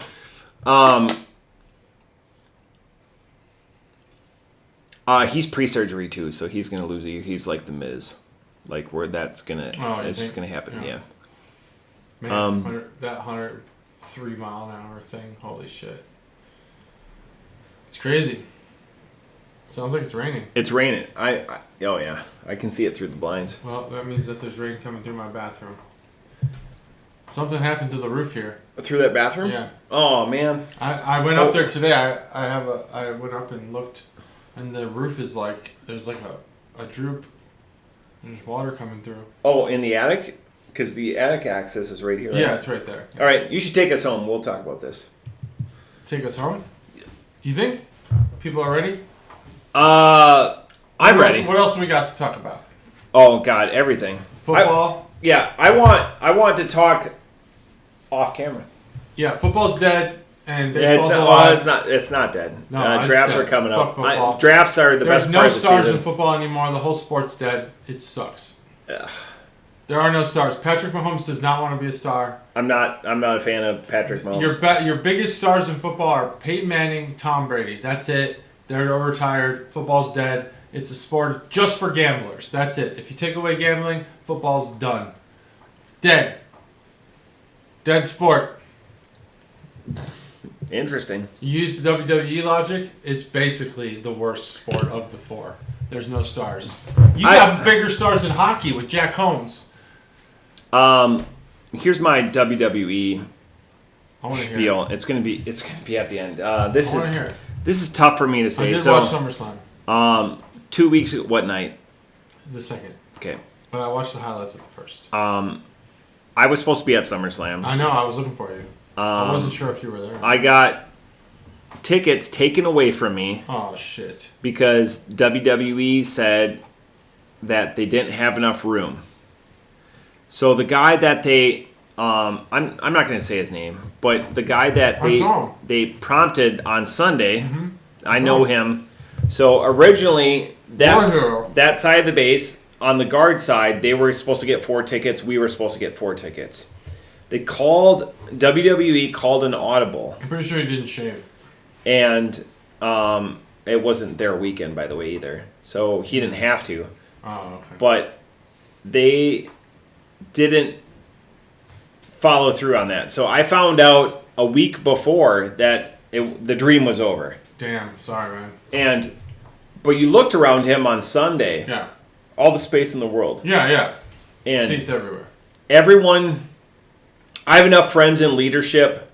He's pre-surgery too, so he's gonna lose a year. He's like the Miz, like where that's gonna it's just gonna happen. Yeah. Man, that 103 mile an hour thing, holy shit. It's crazy. Sounds like it's raining. It's raining. Oh yeah, I can see it through the blinds. Well, that means that there's rain coming through my bathroom. Something happened to the roof here. Through that bathroom? Yeah. Oh man. I went up there today. I went up and looked, and the roof is like there's like a droop. There's water coming through. Oh, in the attic? Because the attic access is right here. Right? Yeah, it's right there. All right, you should take us home. We'll talk about this. Take us home? You think? People are ready? I'm ready. What else we got to talk about? Oh God, everything. Football. I want to talk off camera. Yeah, football's dead and baseball's alive. It's not dead. No, drafts dead. are coming Fuck up. football. Drafts are the best part of the season. There's no stars in football anymore. The whole sport's dead. It sucks. There are no stars. Patrick Mahomes does not want to be a star. I'm not a fan of Patrick Mahomes. Your biggest stars in football are Peyton Manning, Tom Brady. That's it. They're all retired. Football's dead. It's a sport just for gamblers. That's it. If you take away gambling, football's done. Dead. Dead sport. Interesting. You use the WWE logic, it's basically the worst sport of the four. There's no stars. You got bigger stars in hockey with Jack Holmes. Here's my WWE spiel. Hear it. It's gonna be at the end. Hear it. This is tough for me to say. I did watch SummerSlam. 2 weeks. What night? The second. Okay. But I watched the highlights of the first. I was supposed to be at SummerSlam. I know. I was looking for you. I wasn't sure if you were there. I got tickets taken away from me. Oh shit! Because WWE said that they didn't have enough room. So the guy that they, I'm not going to say his name, but the guy that they prompted on Sunday, I know him. So originally that side of the base on the guard side, they were supposed to get 4 tickets. We were supposed to get 4 tickets. WWE called an audible. I'm pretty sure he didn't shave. And it wasn't their weekend, by the way, either. So he didn't have to. Oh, okay. But they didn't follow through on that. So I found out a week before that the dream was over. Damn, sorry, man. But you looked around him on Sunday. Yeah. All the space in the world. Yeah. And seats everywhere. Everyone... I have enough friends in leadership.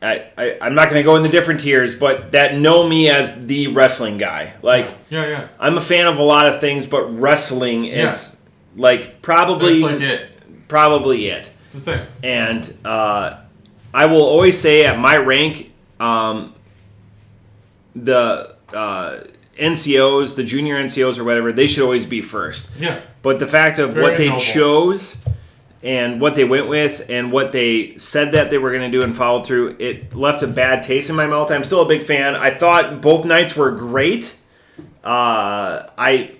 I'm not going to go in the different tiers, but that know me as the wrestling guy. Like, yeah. I'm a fan of a lot of things, but wrestling is like probably that's like it. Probably it. It's the thing. And I will always say at my rank, the NCOs, the junior NCOs or whatever, they should always be first. Yeah. But the fact of what they chose and what they went with and what they said that they were going to do and followed through, it left a bad taste in my mouth. I'm still a big fan. I thought both nights were great. Here's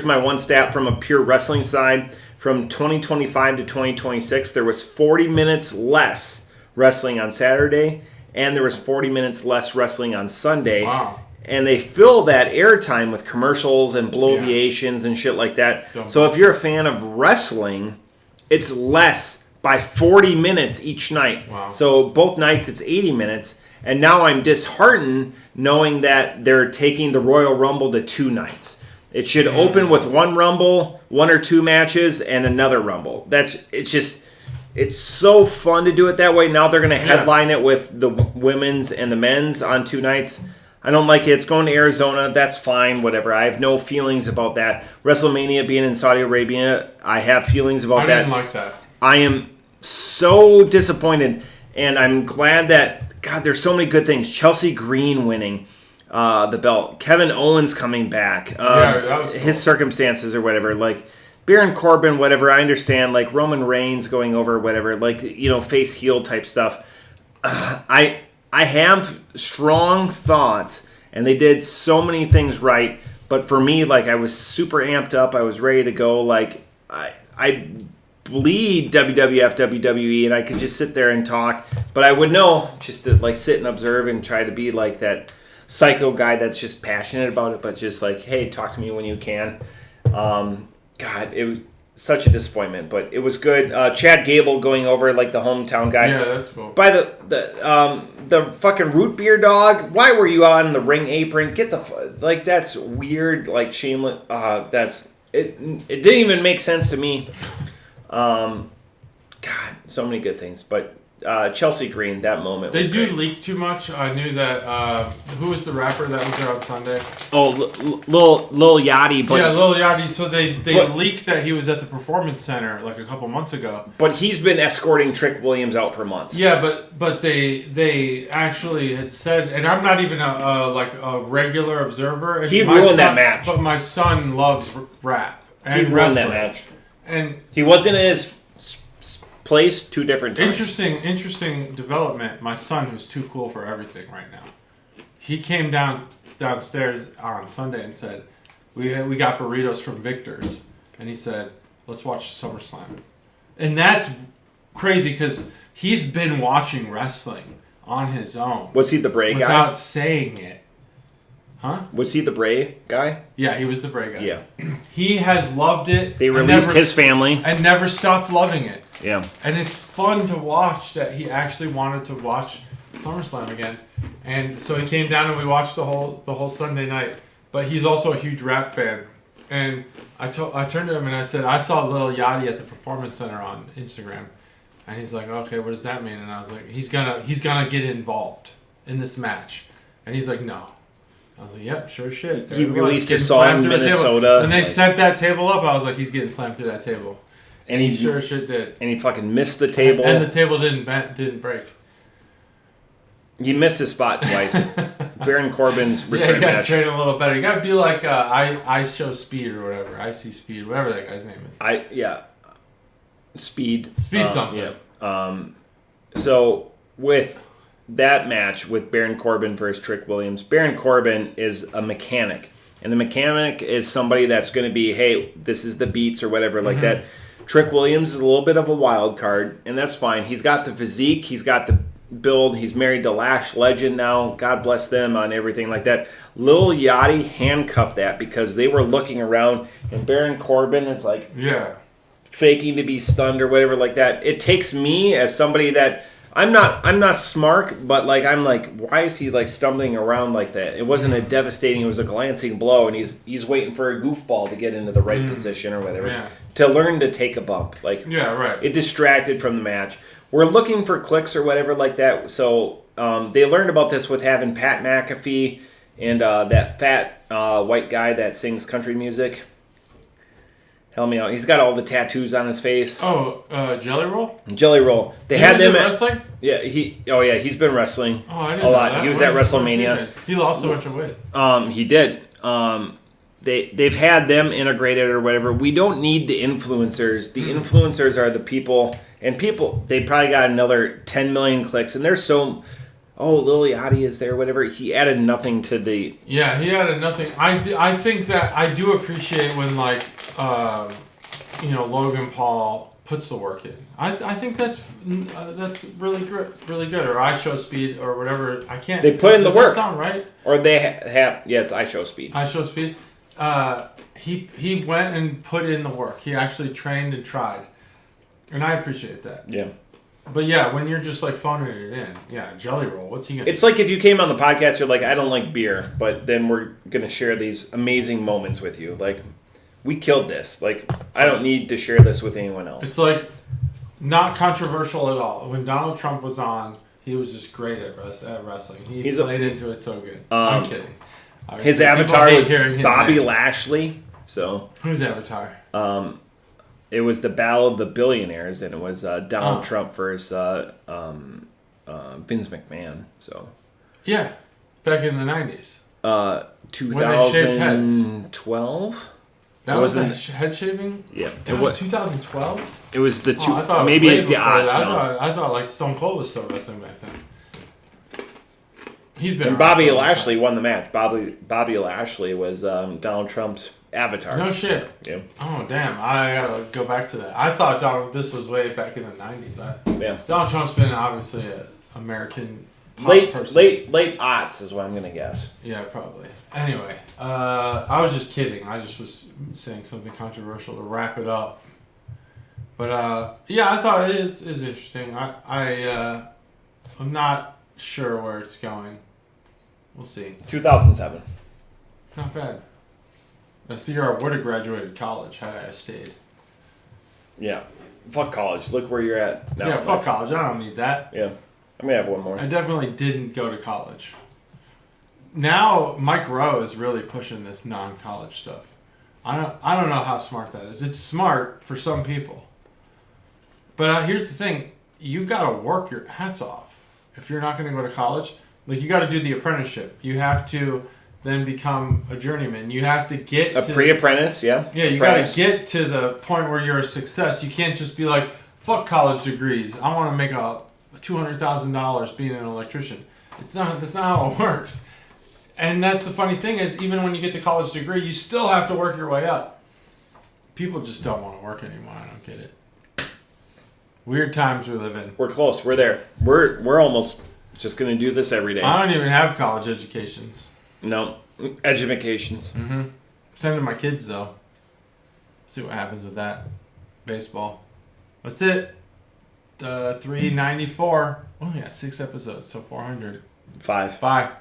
my one stat from a pure wrestling side. From 2025 to 2026, there was 40 minutes less wrestling on Saturday, and there was 40 minutes less wrestling on Sunday. Wow. And they fill that airtime with commercials and bloviations and shit like that. So if you're a fan of wrestling, it's less by 40 minutes each night. Wow. So both nights it's 80 minutes. And now I'm disheartened knowing that they're taking the Royal Rumble to 2 nights. It should open with 1 Rumble, 1 or 2 matches, and another Rumble. It's so fun to do it that way. Now they're going to headline it with the women's and the men's on 2 nights. I don't like it. It's going to Arizona. That's fine, whatever. I have no feelings about that. WrestleMania being in Saudi Arabia, I have feelings about that. I didn't like that. I am so disappointed, and I'm glad that, God, there's so many good things. Chelsea Green winning the belt. Kevin Owens coming back. That was cool. His circumstances or whatever. Like, Baron Corbin, whatever, I understand. Like, Roman Reigns going over, whatever. Like, face heel type stuff. I have strong thoughts, and they did so many things right. But for me, like, I was super amped up. I was ready to go. Like, I bleed WWF, WWE, and I could just sit there and talk. But I would know just to, like, sit and observe and try to be like that psycho guy that's just passionate about it, but just like, hey, talk to me when you can. God, it was such a disappointment, but it was good. Chad Gable going over like the hometown guy. Yeah, that's cool. By the fucking root beer dog. Why were you on the ring apron? Get the like that's weird. Like shameless. It didn't even make sense to me. God, so many good things, but. Chelsea Green, that moment. They do leak too much. I knew that. Who was the rapper that was there on Sunday? Oh, Lil Yachty. But Lil Yachty. So they leaked that he was at the Performance Center like a couple months ago. But he's been escorting Trick Williams out for months. Yeah, but they actually had said, and I'm not even a regular observer. And he ruined that match. But my son loves rap and he ruined wrestling. that match. And he wasn't in his place 2 different times. Interesting development. My son, who's too cool for everything right now, he came downstairs on Sunday and said, we got burritos from Victor's, and he said, let's watch SummerSlam. And that's crazy because he's been watching wrestling on his own. Was he the Bray guy? Without saying it. Huh? Was he the Bray guy? Yeah, he was the Bray guy. Yeah. He has loved it. They released his family. And never stopped loving it. Yeah. And it's fun to watch that he actually wanted to watch SummerSlam again. And so he came down and we watched the whole Sunday night. But he's also a huge rap fan. And I turned to him and I said, I saw Lil Yachty at the Performance Center on Instagram. And he's like, okay, what does that mean? And I was like, he's gonna get involved in this match. And he's like, no. I was like, yep, sure shit. He released his song in Minnesota. And they set that table up. I was like, he's getting slammed through that table. And he sure shit did. And he fucking missed the table. And the table didn't break. He missed his spot twice. Baron Corbin's return you gotta match. train a little better. You gotta be like I Show Speed or whatever. IC Speed, whatever that guy's name is. Speed. Speed something. Yeah. So with that match with Baron Corbin versus Trick Williams, Baron Corbin is a mechanic. And the mechanic is somebody that's going to be, hey, this is the beats or whatever like that. Trick Williams is a little bit of a wild card, and that's fine. He's got the physique. He's got the build. He's married to Lash Legend now. God bless them on everything like that. Lil Yachty handcuffed that because they were looking around, and Baron Corbin is like faking to be stunned or whatever like that. It takes me as somebody that I'm not smart, but like I'm like, why is he like stumbling around like that? It wasn't a devastating, it was a glancing blow, and he's waiting for a goofball to get into the right position or whatever. Yeah. To learn to take a bump. Like it distracted from the match. We're looking for clicks or whatever like that. So they learned about this with having Pat McAfee and that fat white guy that sings country music. Help me out. He's got all the tattoos on his face. Oh, Jelly Roll? Jelly Roll. They he had was them in wrestling? Yeah, he's been wrestling I didn't a lot. know that. He was at WrestleMania. He lost so much weight. He did. They've had them integrated or whatever. We don't need the influencers. The influencers are the people, and they probably got another 10 million clicks, and there's so. Oh, Lil Yachty is there, whatever. He added nothing to the. Yeah, he added nothing. I think that I do appreciate when like Logan Paul puts the work in. I think that's really good. Or I Show Speed or whatever. I can't. They put in the work. Does that sound right? Or they have. Yeah, it's I Show Speed. I Show Speed. He went and put in the work. He actually trained and tried. And I appreciate that. Yeah. But yeah, when you're just like phoning it in, yeah, Jelly Roll, what's he gonna It's like if you came on the podcast, you're like, I don't like beer, but then we're going to share these amazing moments with you. Like, we killed this. Like, I don't need to share this with anyone else. It's like not controversial at all. When Donald Trump was on, he was just great at wrestling. He played into it so good. I'm kidding. Obviously, his avatar was Bobby name. Lashley. So who's avatar? It was the Battle of the Billionaires, and it was Donald Trump versus Vince McMahon. So yeah, back in the 90s. 2012. That was the head shaving? Yeah. That was 2012? It was the two. I thought maybe it was the odds. odds. I thought like Stone Cold was still wrestling back then. He's been. And Bobby Lashley won the match. Bobby Lashley was Donald Trump's avatar. No shit. Yeah. Oh damn! I gotta go back to that. I thought this was way back in the 90s. Yeah. Donald Trump's been obviously an American. Late aughts is what I'm gonna guess. Yeah, probably. Anyway, I was just kidding. I just was saying something controversial to wrap it up. But yeah, I thought it is interesting. I'm not sure where it's going. We'll see. 2007. Not bad. That's the year I would have graduated college had I stayed. Yeah. Fuck college. Look where you're at now. Yeah, fuck college. I don't need that. Yeah. I'm gonna have one more. I definitely didn't go to college. Now Mike Rowe is really pushing this non-college stuff. I don't know how smart that is. It's smart for some people. But here's the thing. You got to work your ass off. If you're not going to go to college, like you got to do the apprenticeship. You have to then become a journeyman. You have to get a pre-apprentice, yeah. Yeah, you got to get to the point where you're a success. You can't just be like, fuck college degrees. I want to make $200,000 being an electrician. That's not how it works. And that's the funny thing is, even when you get the college degree, you still have to work your way up. People just don't want to work anymore. I don't get it. Weird times we live in. We're close. We're there. We're almost just going to do this every day. I don't even have college educations. No. Educations. Mm-hmm. Sending my kids, though. See what happens with that. Baseball. That's it. 394. Only got 6 episodes, so 400. 5. Bye.